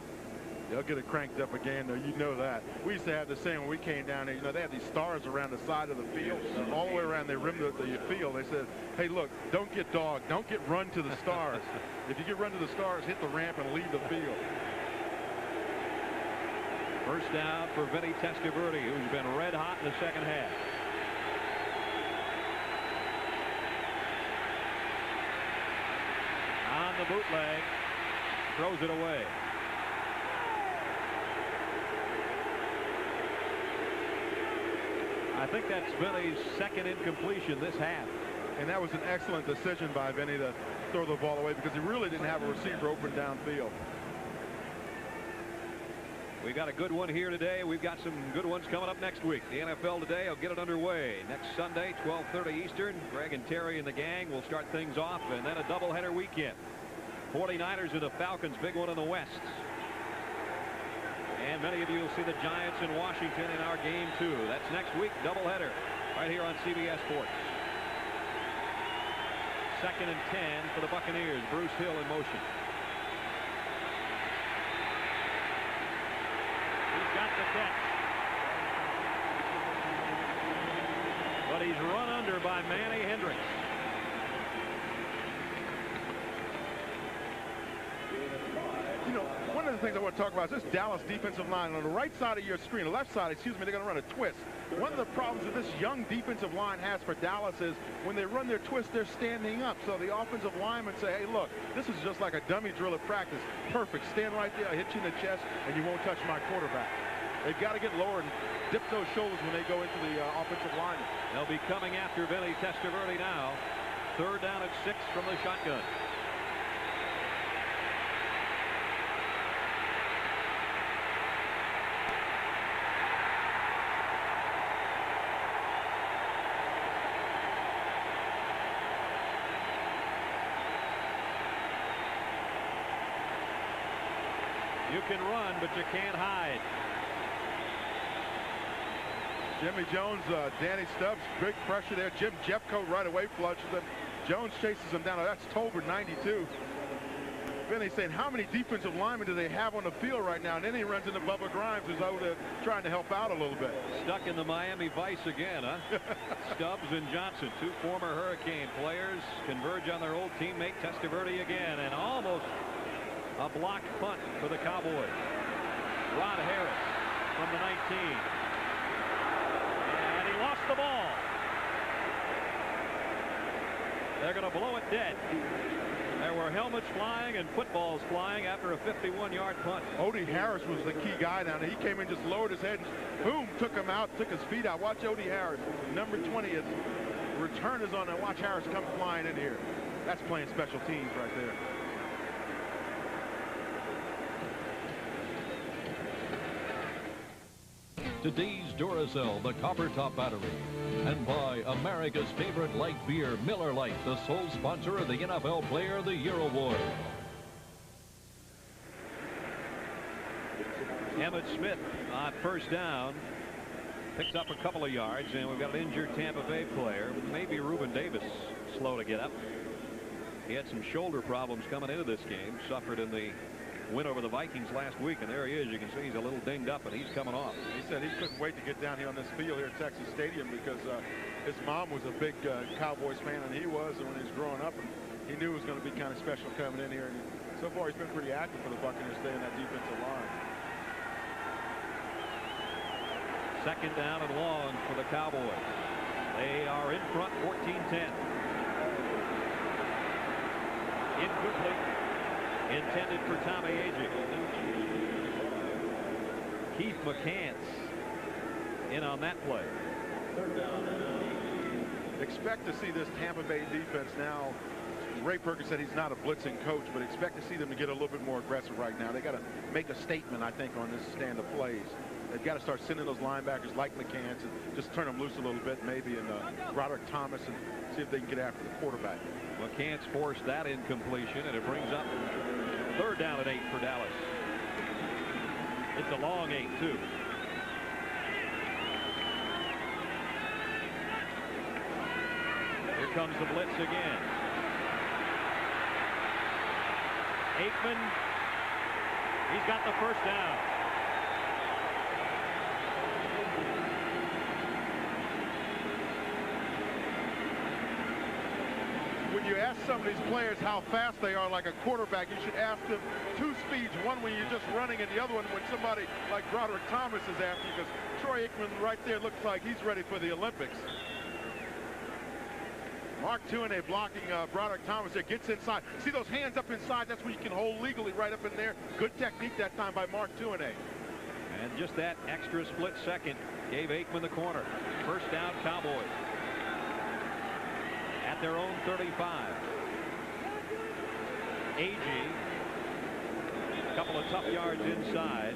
They'll get it cranked up again, though. You know that. We used to have the same when we came down here. You know, they had these stars around the side of the field, all the way around the rim of the field. They said, hey, look, don't get dogged. Don't get run to the stars. If you get run to the stars, hit the ramp and leave the field. First down for Vinny Testaverde, who's been red hot in the second half. On the bootleg, throws it away. I think that's Vinny's second incompletion this half. And that was an excellent decision by Vinny to throw the ball away because he really didn't have a receiver open downfield. We've got a good one here today. We've got some good ones coming up next week. The NFL Today will get it underway next Sunday, 12:30 Eastern. Greg and Terry and the gang will start things off, and then a doubleheader weekend. 49ers and the Falcons, big one in the West. And many of you will see the Giants in Washington in our game, too. That's next week, doubleheader, right here on CBS Sports. 2nd and 10 for the Buccaneers. Bruce Hill in motion. Got the catch. But he's run under by Manny Hendricks. You know, one of the things I want to talk about is this Dallas defensive line. On the right side of your screen, the left side, excuse me, they're going to run a twist. One of the problems that this young defensive line has for Dallas is when they run their twist, they're standing up. So the offensive linemen say, hey, look, this is just like a dummy drill at practice. Perfect. Stand right there, hit you in the chest, and you won't touch my quarterback. They've got to get lower and dip those shoulders when they go into the offensive line. They'll be coming after Vinny Testaverde now. 3rd down at 6 from the shotgun. You can run, but you can't hide. Jimmy Jones, Danny Stubbs, big pressure there. Jim Jeffcoat right away flushes him. Jones chases him down. That's Tolbert, 92. Vinny saying, how many defensive linemen do they have on the field right now? And then he runs into Bubba Grimes, who's over there trying to help out a little bit. Stuck in the Miami Vice again, huh? Stubbs and Johnson, 2 former Hurricane players, converge on their old teammate Testaverde again, and almost a blocked punt for the Cowboys. Rod Harris from the 19. And he lost the ball. They're going to blow it dead. There were helmets flying and footballs flying after a 51-yard punt. Odie Harris was the key guy down there. He came in, just lowered his head, and boom, took him out, took his feet out. Watch Odie Harris, number 20. His return is on, and watch Harris come flying in here. That's playing special teams right there. Today's Duracell, the copper top battery. And by America's favorite light beer, Miller Lite, the sole sponsor of the NFL Player of the Year Award. Emmitt Smith on first down. Picks up a couple of yards, and we've got an injured Tampa Bay player. Maybe Reuben Davis slow to get up. He had some shoulder problems coming into this game. Suffered in the win over the Vikings last week, and there he is. You can see he's a little dinged up, and he's coming off. He said he couldn't wait to get down here on this field here at Texas Stadium because his mom was a big Cowboys fan, and he was, and when he was growing up, and he knew it was going to be kind of special coming in here. And so far, he's been pretty active for the Buccaneers staying that defensive line. 2nd down and long for the Cowboys. They are in front, 14-10. Incomplete. Intended for Tommy Agee. Keith McCants in on that play. Expect to see this Tampa Bay defense now. Ray Perkins said he's not a blitzing coach, but expect to see them to get a little bit more aggressive right now. They got to make a statement, I think, on this stand of plays. They've got to start sending those linebackers like McCants and just turn them loose a little bit, maybe, and Broderick Thomas, and see if they can get after the quarterback. McCants forced that incompletion, and it brings up 3rd down and 8 for Dallas. It's a long 8, too. Here comes the blitz again. Aikman, he's got the 1st down. When you ask some of these players how fast they are like a quarterback, you should ask them 2 speeds. One when you're just running, and the other one when somebody like Broderick Thomas is after you, because Troy Aikman right there looks like he's ready for the Olympics. Mark Tuinei blocking Broderick Thomas there, gets inside. See those hands up inside? That's where you can hold legally right up in there. Good technique that time by Mark Tuinei. And just that extra split second gave Aikman the corner. 1st down, Cowboys. At their own 35. Agee, a couple of tough yards inside.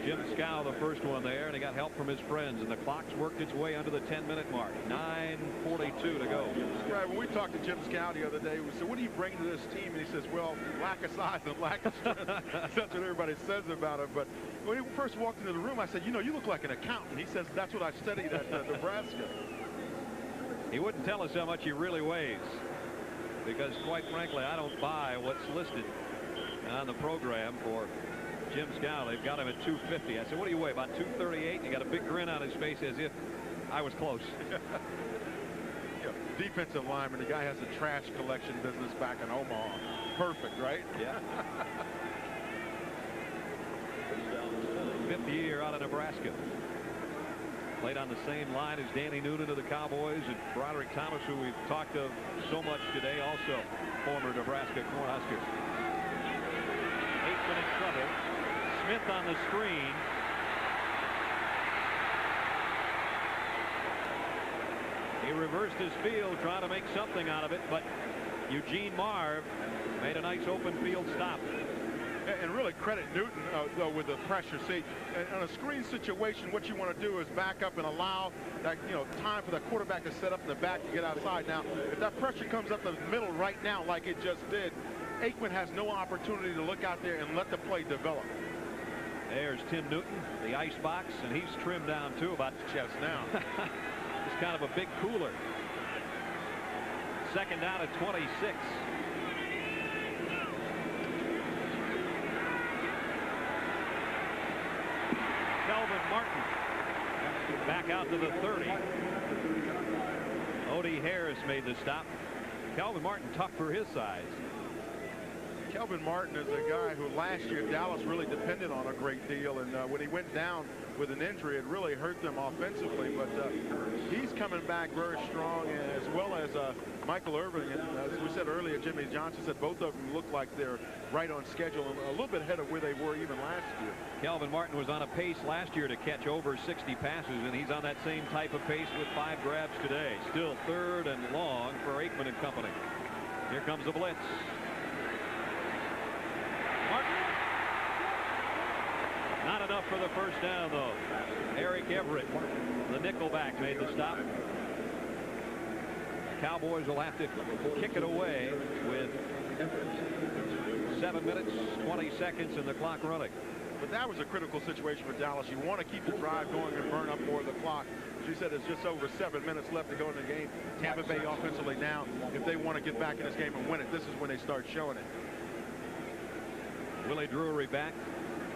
Jim Scow, the first one there, and he got help from his friends, and the clock's worked its way under the 10-minute mark. 9:42 to go. Right, when we talked to Jim Scow the other day, we said, what do you bring to this team? And he says, well, lack of size and lack of strength. That's what everybody says about him. But when he first walked into the room, I said, you know, you look like an accountant. He says, that's what I studied at Nebraska. He wouldn't tell us how much he really weighs, because quite frankly, I don't buy what's listed on the program for Jim Scow. They've got him at 250. I said, what do you weigh? About 238. And he got a big grin on his face as if I was close. Yeah, defensive lineman. The guy has a trash collection business back in Omaha. Perfect, right? Yeah. 5th year out of Nebraska. Played on the same line as Danny Noonan of the Cowboys, and Broderick Thomas, who we've talked of so much today, also former Nebraska Cornhusker. Aikman in trouble. Smith on the screen. He reversed his field, trying to make something out of it, but Eugene Marv made a nice open field stop. And really credit Newton, though, with the pressure. See, in a screen situation, what you want to do is back up and allow that, time for the quarterback to set up in the back to get outside. Now, if that pressure comes up the middle right now, like it just did, Aikman has no opportunity to look out there and let the play develop. There's Tim Newton, the ice box, and he's trimmed down, too, about the chest now. It's kind of a big cooler. 2nd down at 26. Kelvin Martin back out to the 30. Odie Harris made the stop. Kelvin Martin tough for his size. Kelvin Martin is a guy who last year Dallas really depended on a great deal, and when he went down with an injury, it really hurt them offensively, but he's coming back very strong, as well as Michael Irvin. And as we said earlier, Jimmy Johnson said both of them look like they're right on schedule, a little bit ahead of where they were even last year. Kelvin Martin was on a pace last year to catch over 60 passes, and he's on that same type of pace with 5 grabs today. Still 3rd and long for Aikman and company. Here comes the blitz. Martin. Not enough for the 1st down, though. Eric Everett, the nickelback, made the stop. The Cowboys will have to kick it away with 7 minutes, 20 seconds, and the clock running. But that was a critical situation for Dallas. You want to keep the drive going and burn up more of the clock. As you said, it's just over 7 minutes left to go in the game. Tampa Bay offensively now, if they want to get back in this game and win it, this is when they start showing it. Willie Drury back,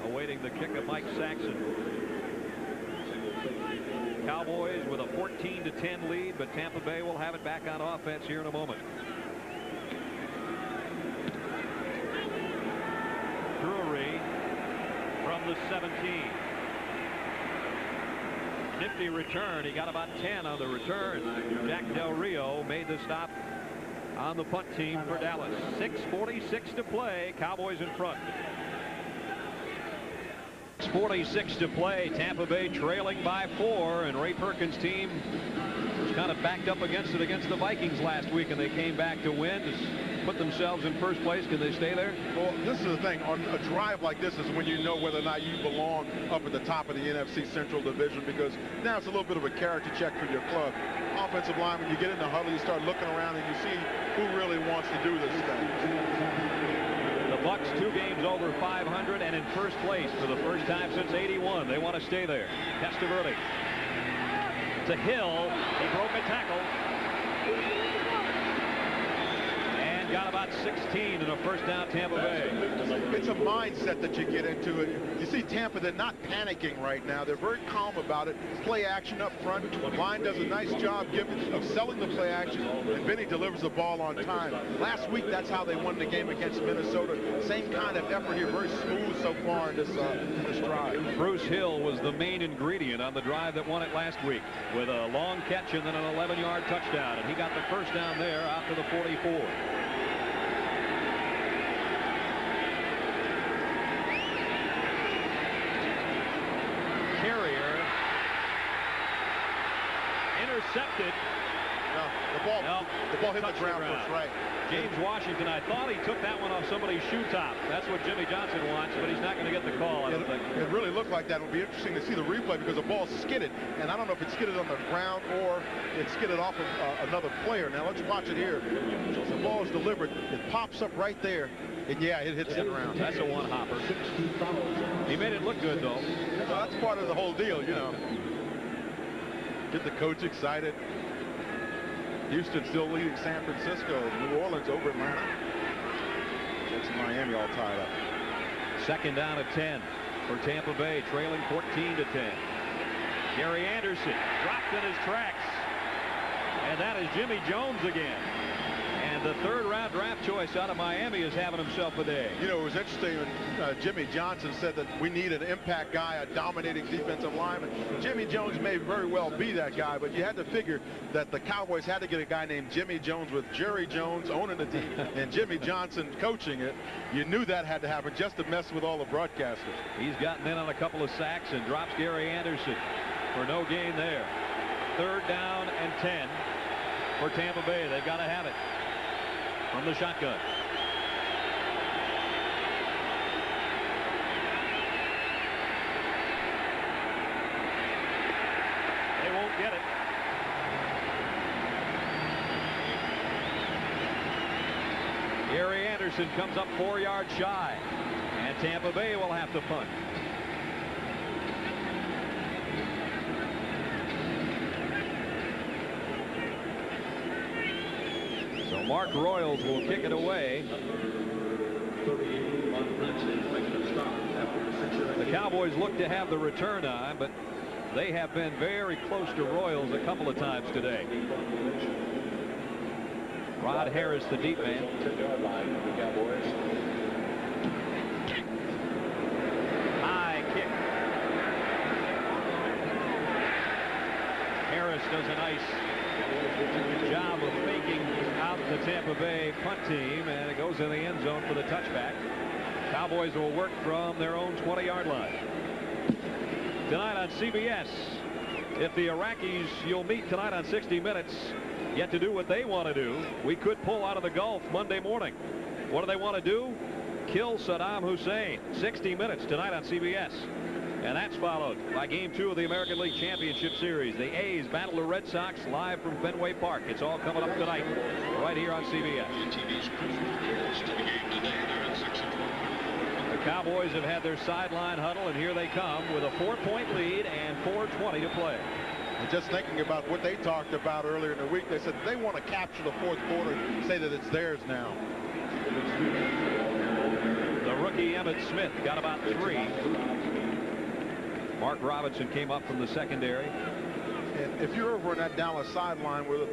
awaiting the kick of Mike Saxon. Cowboys with a 14-10 lead, but Tampa Bay will have it back on offense here in a moment. Drury from the 17. Nifty return. He got about 10 on the return. Jack Del Rio made the stop on the punt team for Dallas. 6:46 to play. Cowboys in front. 6:46 to play. Tampa Bay trailing by 4, and Ray Perkins' team was kind of backed up against the Vikings last week, and they came back to win to put themselves in first place. Can they stay there? Well, this is the thing. On a drive like this is when you know whether or not you belong up at the top of the NFC Central Division, because now it's a little bit of a character check for your club. Offensive line, when you get in the huddle, you start looking around and you see who really wants to do this thing. The Bucs 2 games over 500 and in first place for the first time since '81. They want to stay there. Testaverde to Hill. He broke a tackle. And got about 16 in a first down, Tampa Bay. It's a mindset that you get into it. You see Tampa, they're not panicking right now. They're very calm about it. Play action up front. Line does a nice job of selling the play action, and Vinny delivers the ball on time. Last week, that's how they won the game against Minnesota. Same kind of effort here. Very smooth so far in this drive. Bruce Hill was the main ingredient on the drive that won it last week with a long catch and then an 11-yard touchdown. And he got the first down there out to the 44. Carrier intercepted. No, the ball hit the ground first, right. James Washington, I thought he took that one off somebody's shoe top. That's what Jimmy Johnson wants, but he's not going to get the call. It really looked like that. It would be interesting to see the replay because the ball skidded, and I don't know if it skidded on the ground or it skidded off of another player. Now let's watch it here. The ball is delivered. It pops up right there, and yeah, it hits the ground. That's a one-hopper. He made it look good, though. Well, that's part of the whole deal, you know. Get the coach excited. Houston still leading San Francisco. New Orleans over Atlanta. Jets and Miami all tied up. Second down at 10 for Tampa Bay, trailing 14-10. Gary Anderson dropped in his tracks. And that is Jimmy Jones again. And the third-round draft choice out of Miami is having himself a day. You know, it was interesting when Jimmy Johnson said that we need an impact guy, a dominating defensive lineman. Jimmy Jones may very well be that guy, but you had to figure that the Cowboys had to get a guy named Jimmy Jones with Jerry Jones owning the team and Jimmy Johnson coaching it. You knew that had to happen just to mess with all the broadcasters. He's gotten in on a couple of sacks and drops Gary Anderson for no gain there. Third down and 10 for Tampa Bay. They've got to have it from the shotgun. They won't get it. Gary Anderson comes up 4 yards shy, and Tampa Bay will have to punt. So Mark Royals will kick it away. The Cowboys look to have the return on, but they have been very close to Royals a couple of times today. Rod Harris, the deep man. High kick. Harris does a nice job of faking out the Tampa Bay punt team, and it goes in the end zone for the touchback. Cowboys will work from their own 20-yard line. Tonight on CBS, if the Iraqis you'll meet tonight on 60 Minutes get to do what they want to do, we could pull out of the Gulf Monday morning. What do they want to do? Kill Saddam Hussein. 60 Minutes tonight on CBS. And that's followed by Game 2 of the American League Championship Series. The A's battle the Red Sox live from Fenway Park. It's all coming up tonight right here on CBS. The Cowboys have had their sideline huddle, and here they come with a 4-point lead and 4:20 to play. And just thinking about what they talked about earlier in the week, they said they want to capture the fourth quarter and say that it's theirs now. The rookie Emmitt Smith got about 3. Mark Robinson came up from the secondary. And if you're over on that Dallas sideline with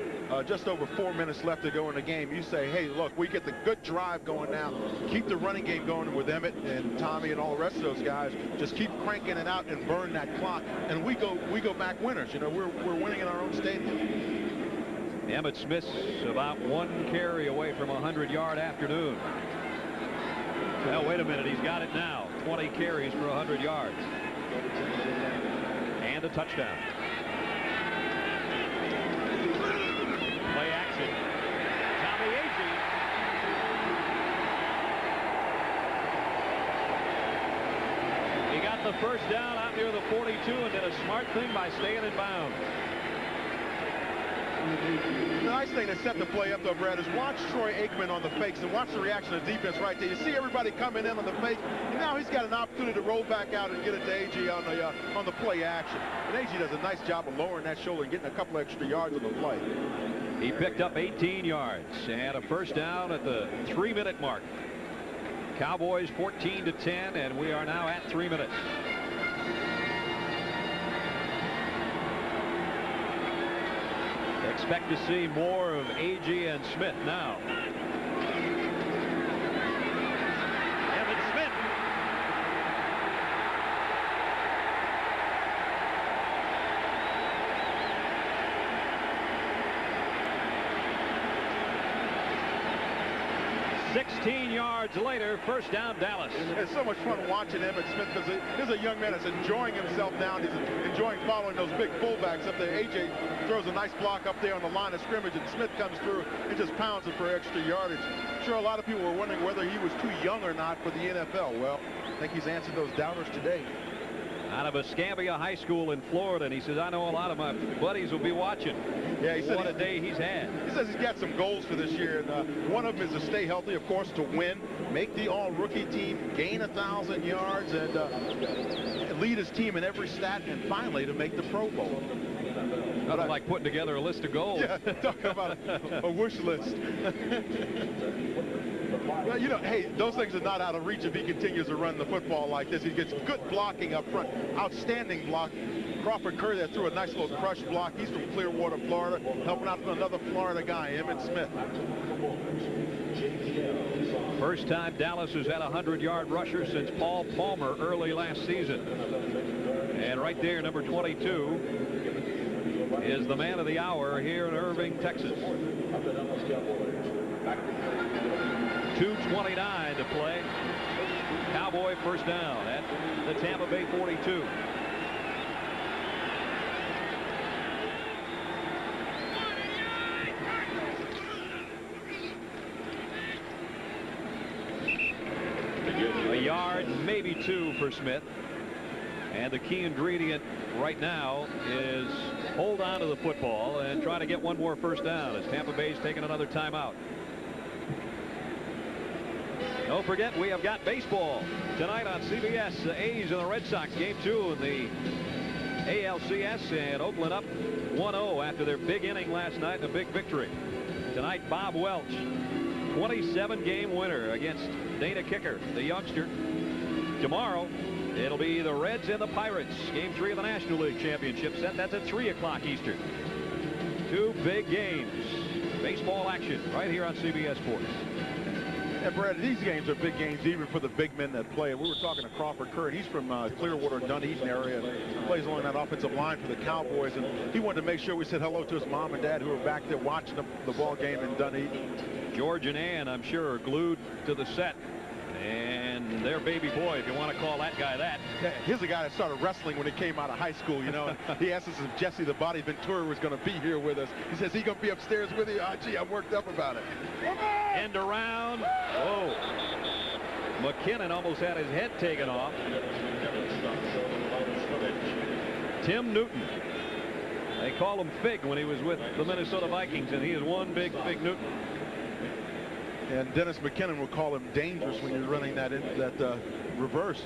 just over 4 minutes left to go in the game, you say, hey, look, we get the good drive going now. Keep the running game going with Emmitt and Tommy and all the rest of those guys. Just keep cranking it out and burn that clock. And we go back winners. You know, we're winning in our own stadium. Emmitt Smith's about 1 carry away from a 100-yard afternoon. Well, wait a minute. He's got it now. 20 carries for 100 yards. And a touchdown. Play action. Tommy Agee. He got the first down out near the 42 and did a smart thing by staying in bounds. The nice thing to set the play up, though, Brad, is watch Troy Aikman on the fakes and watch the reaction of the defense right there. You see everybody coming in on the fake, and now he's got an opportunity to roll back out and get it to A.G. on the play action. And A.G. does a nice job of lowering that shoulder and getting a couple extra yards on the play. He picked up 18 yards and a first down at the 3-minute mark. Cowboys 14-10, and we are now at 3 minutes. Expect to see more of Agee and Smith now. Evan Smith. $16 yards later, first down Dallas. It's so much fun watching Emmitt Smith because he's a young man that's enjoying himself now. He's enjoying following those big fullbacks up there. A.J. throws a nice block up there on the line of scrimmage, and Smith comes through and just pounds it for extra yardage. I'm sure a lot of people were wondering whether he was too young or not for the NFL. Well, I think he's answered those doubters today. Out of Escambia High School in Florida, and he says, I know a lot of my buddies will be watching. Yeah, he said what a day he's had. He says he's got some goals for this year, and one of them is to stay healthy, of course, to win, make the all-rookie team, gain 1,000 yards, and lead his team in every stat, and finally to make the Pro Bowl. Nothing like putting together a list of goals. Yeah, talking about a wish list. Well, you know, hey, those things are not out of reach if he continues to run the football like this. He gets good blocking up front, outstanding block. Crawford Curry there threw a nice little crush block. He's from Clearwater, Florida, helping out another Florida guy, Emmitt Smith. First time Dallas has had a 100-yard rusher since Paul Palmer early last season. And right there, number 22 is the man of the hour here in Irving, Texas. 2:29 to play. Cowboy first down at the Tampa Bay 42. A yard, maybe two for Smith. And the key ingredient right now is hold on to the football and try to get one more first down as Tampa Bay's taking another timeout. Don't forget, we have got baseball tonight on CBS. The A's and the Red Sox, game 2 in the ALCS, and Oakland up 1-0 after their big inning last night and a big victory. Tonight, Bob Welch, 27-game winner against Dana Kicker, the youngster. Tomorrow, it'll be the Reds and the Pirates, game 3 of the National League Championship set. That's at 3 o'clock Eastern. Two big games. Baseball action right here on CBS Sports. And Brad, these games are big games even for the big men that play. We were talking to Crawford Curry. He's from Clearwater, Dunedin area, and plays along that offensive line for the Cowboys. And he wanted to make sure we said hello to his mom and dad who were back there watching the ball game in Dunedin. George and Ann, I'm sure, are glued to the set. And their baby boy, if you want to call that guy that. Here's a guy that started wrestling when he came out of high school, you know. He asked us if Jesse the Body Ventura was going to be here with us. He says, he going to be upstairs with you? Oh, gee, I'm worked up about it. End around. Whoa. McKinnon almost had his head taken off. Tim Newton. They call him Fig when he was with the Minnesota Vikings, and he is one big Fig Newton. And Dennis McKinnon will call him dangerous when you're running that reverse.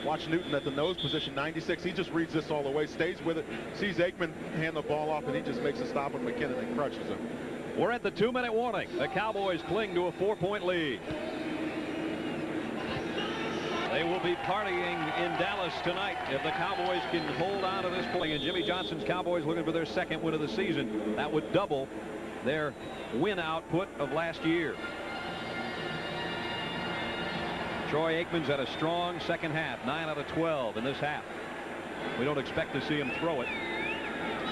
Watch Newton at the nose position, 96. He just reads this all the way, stays with it, sees Aikman hand the ball off, and he just makes a stop on McKinnon and crushes him. We're at the 2-minute warning. The Cowboys cling to a 4-point lead. They will be partying in Dallas tonight if the Cowboys can hold on to this point. And Jimmy Johnson's Cowboys looking for their second win of the season. That would double their win output of last year. Troy Aikman's had a strong second half, 9 out of 12 in this half. We don't expect to see him throw it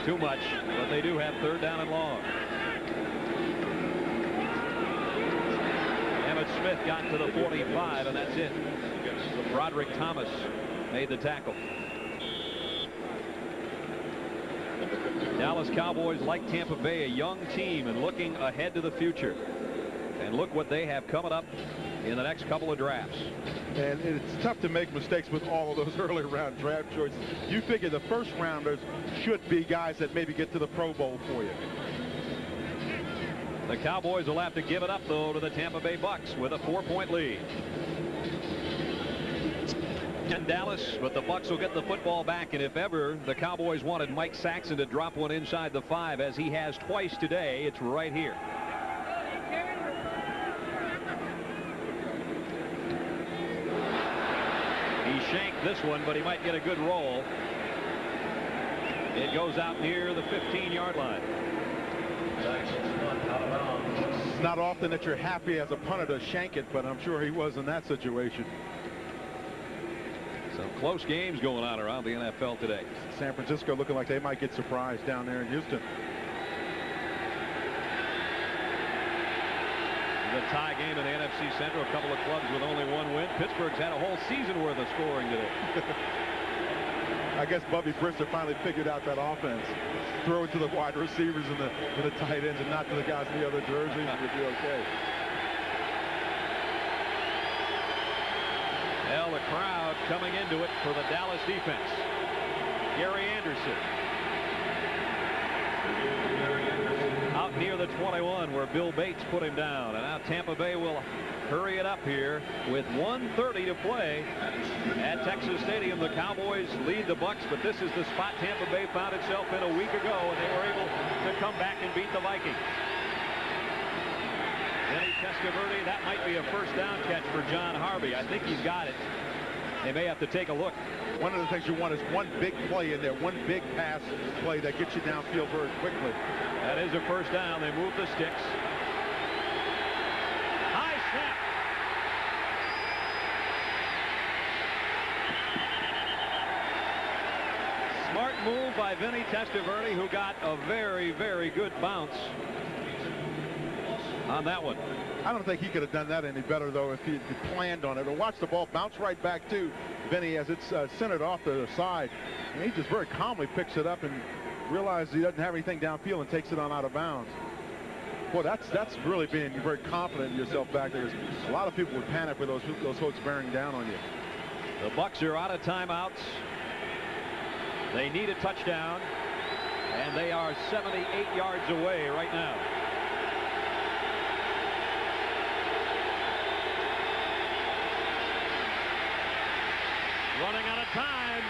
too much, but they do have third down and long. Emmitt Smith got to the 45, and that's it. Broderick Thomas made the tackle. Dallas Cowboys, like Tampa Bay, a young team and looking ahead to the future. And look what they have coming up in the next couple of drafts. And it's tough to make mistakes with all of those early round draft choices. You figure the first rounders should be guys that maybe get to the Pro Bowl for you. The Cowboys will have to give it up, though, to the Tampa Bay Bucks with a 4-point lead. And Dallas, but the Bucks will get the football back, and if ever the Cowboys wanted Mike Saxon to drop one inside the 5, as he has twice today, it's right here. He shanked this one, but he might get a good roll. It goes out near the 15-yard line. It's not often that you're happy as a punter to shank it, but I'm sure he was in that situation. Some close games going on around the NFL today. San Francisco looking like they might get surprised down there in Houston. The tie game in the NFC Central, a couple of clubs with only one win. Pittsburgh's had a whole season worth of scoring today. I guess Bubby Brister finally figured out that offense. Throw it to the wide receivers and the tight ends and not to the guys in the other jerseys. Would be okay. Well, the crowd coming into it for the Dallas defense. Gary Anderson. Out near the 21 where Bill Bates put him down. And now Tampa Bay will hurry it up here with 1:30 to play at Texas Stadium. The Cowboys lead the Bucks, but this is the spot Tampa Bay found itself in a week ago, and they were able to come back and beat the Vikings. Vinny Testaverde, that might be a first down catch for John Harvey. I think he's got it. They may have to take a look. One of the things you want is one big play in there, one big pass play that gets you downfield very quickly. That is a first down. They move the sticks. High snap. Smart move by Vinny Testaverde, who got a very, very good bounce on that one. I don't think he could have done that any better, though, if he planned on it. Or watch the ball bounce right back to Vinny as it's centered off to the side. And he just very calmly picks it up and realizes he doesn't have anything downfield and takes it on out of bounds. Boy, that's really being very confident in yourself back there. A lot of people would panic with those folks bearing down on you. The Bucks are out of timeouts. They need a touchdown, and they are 78 yards away right now. Running out of time.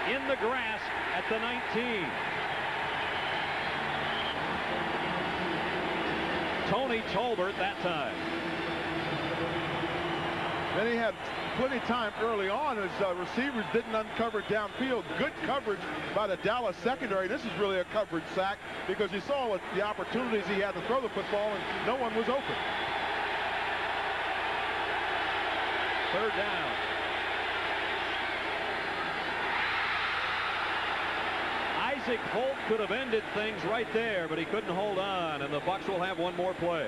In the grass at the 19. Tony Tolbert that time. Then he had plenty of time early on as receivers didn't uncover downfield. Good coverage by the Dallas secondary. This is really a coverage sack because you saw the opportunities he had to throw the football and no one was open. Third down. Isaac Holt could have ended things right there, but he couldn't hold on, and the Bucks will have one more play.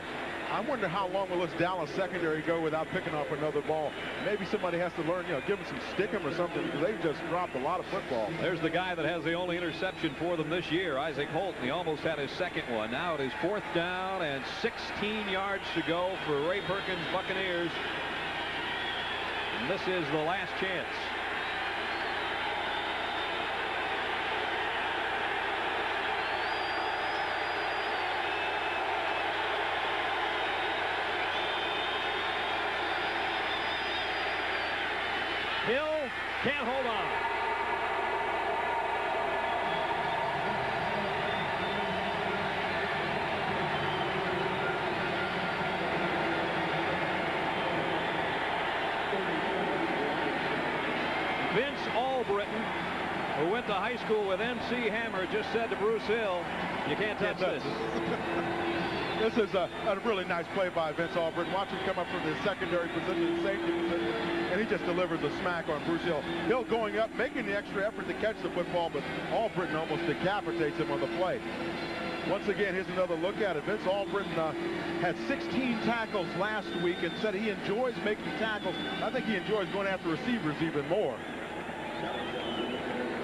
I wonder how long will this Dallas secondary go without picking off another ball. Maybe somebody has to learn, give them some stick-em or something, because they've just dropped a lot of football. There's the guy that has the only interception for them this year, Isaac Holt, and he almost had his second one. Now it is fourth down and 16 yards to go for Ray Perkins' Buccaneers. And this is the last chance. Hill can't hold on. Vince Albritton, who went to high school with MC Hammer, just said to Bruce Hill, "You can't touch this." This is a really nice play by Vince Albritton. Watch him come up from the secondary position, safety position, and he just delivers a smack on Bruce Hill. Hill going up, making the extra effort to catch the football, but Albritton almost decapitates him on the play. Once again, here's another look at it. Vince Albritton had 16 tackles last week and said he enjoys making tackles. I think he enjoys going after receivers even more.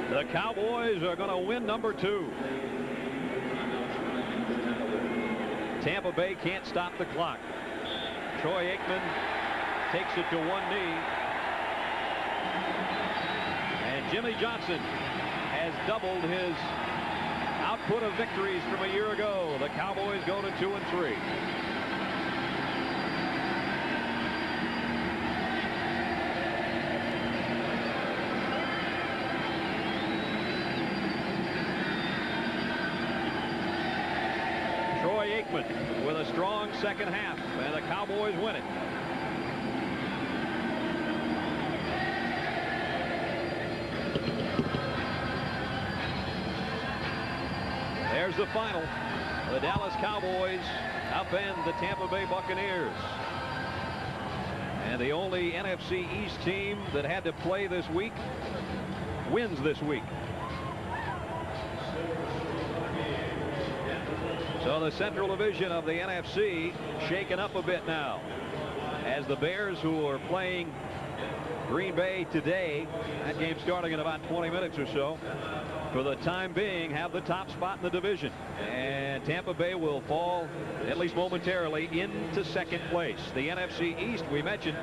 The Cowboys are going to win number 2. Tampa Bay can't stop the clock. Troy Aikman takes it to one knee. And Jimmy Johnson has doubled his output of victories from a year ago. The Cowboys go to 2-3. Troy Aikman with a strong second half, and the Cowboys win it. There's the final. The Dallas Cowboys upend the Tampa Bay Buccaneers. And the only NFC East team that had to play this week wins this week. So the Central Division of the NFC shaken up a bit now, as the Bears, who are playing Green Bay today, that game starting in about 20 minutes or so, for the time being have the top spot in the division. And Tampa Bay will fall, at least momentarily, into second place. The NFC East, we mentioned,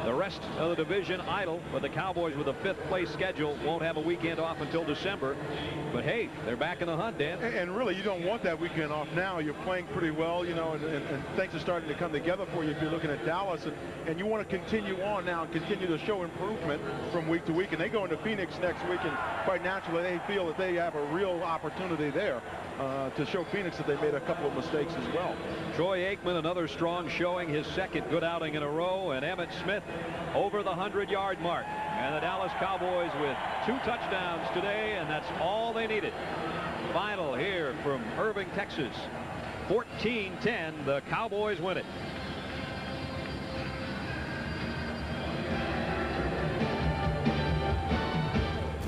the rest of the division idle, but the Cowboys with a 5th place schedule won't have a weekend off until December. But hey, they're back in the hunt, Dan. And really, you don't want that weekend off now. You're playing pretty well, you know, and things are starting to come together for you if you're looking at Dallas. And you want to continue on now and continue to show improvement from week to week. And they go into Phoenix next week, and quite naturally, they feel that they have a real opportunity there to show Phoenix that they made a couple of mistakes as well. Troy Aikman, another strong showing, his second good outing in a row, and Emmitt Smith over the 100-yard mark. And the Dallas Cowboys with 2 touchdowns today, and that's all they needed. Final here from Irving, Texas. 14-10, the Cowboys win it.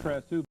Press 2.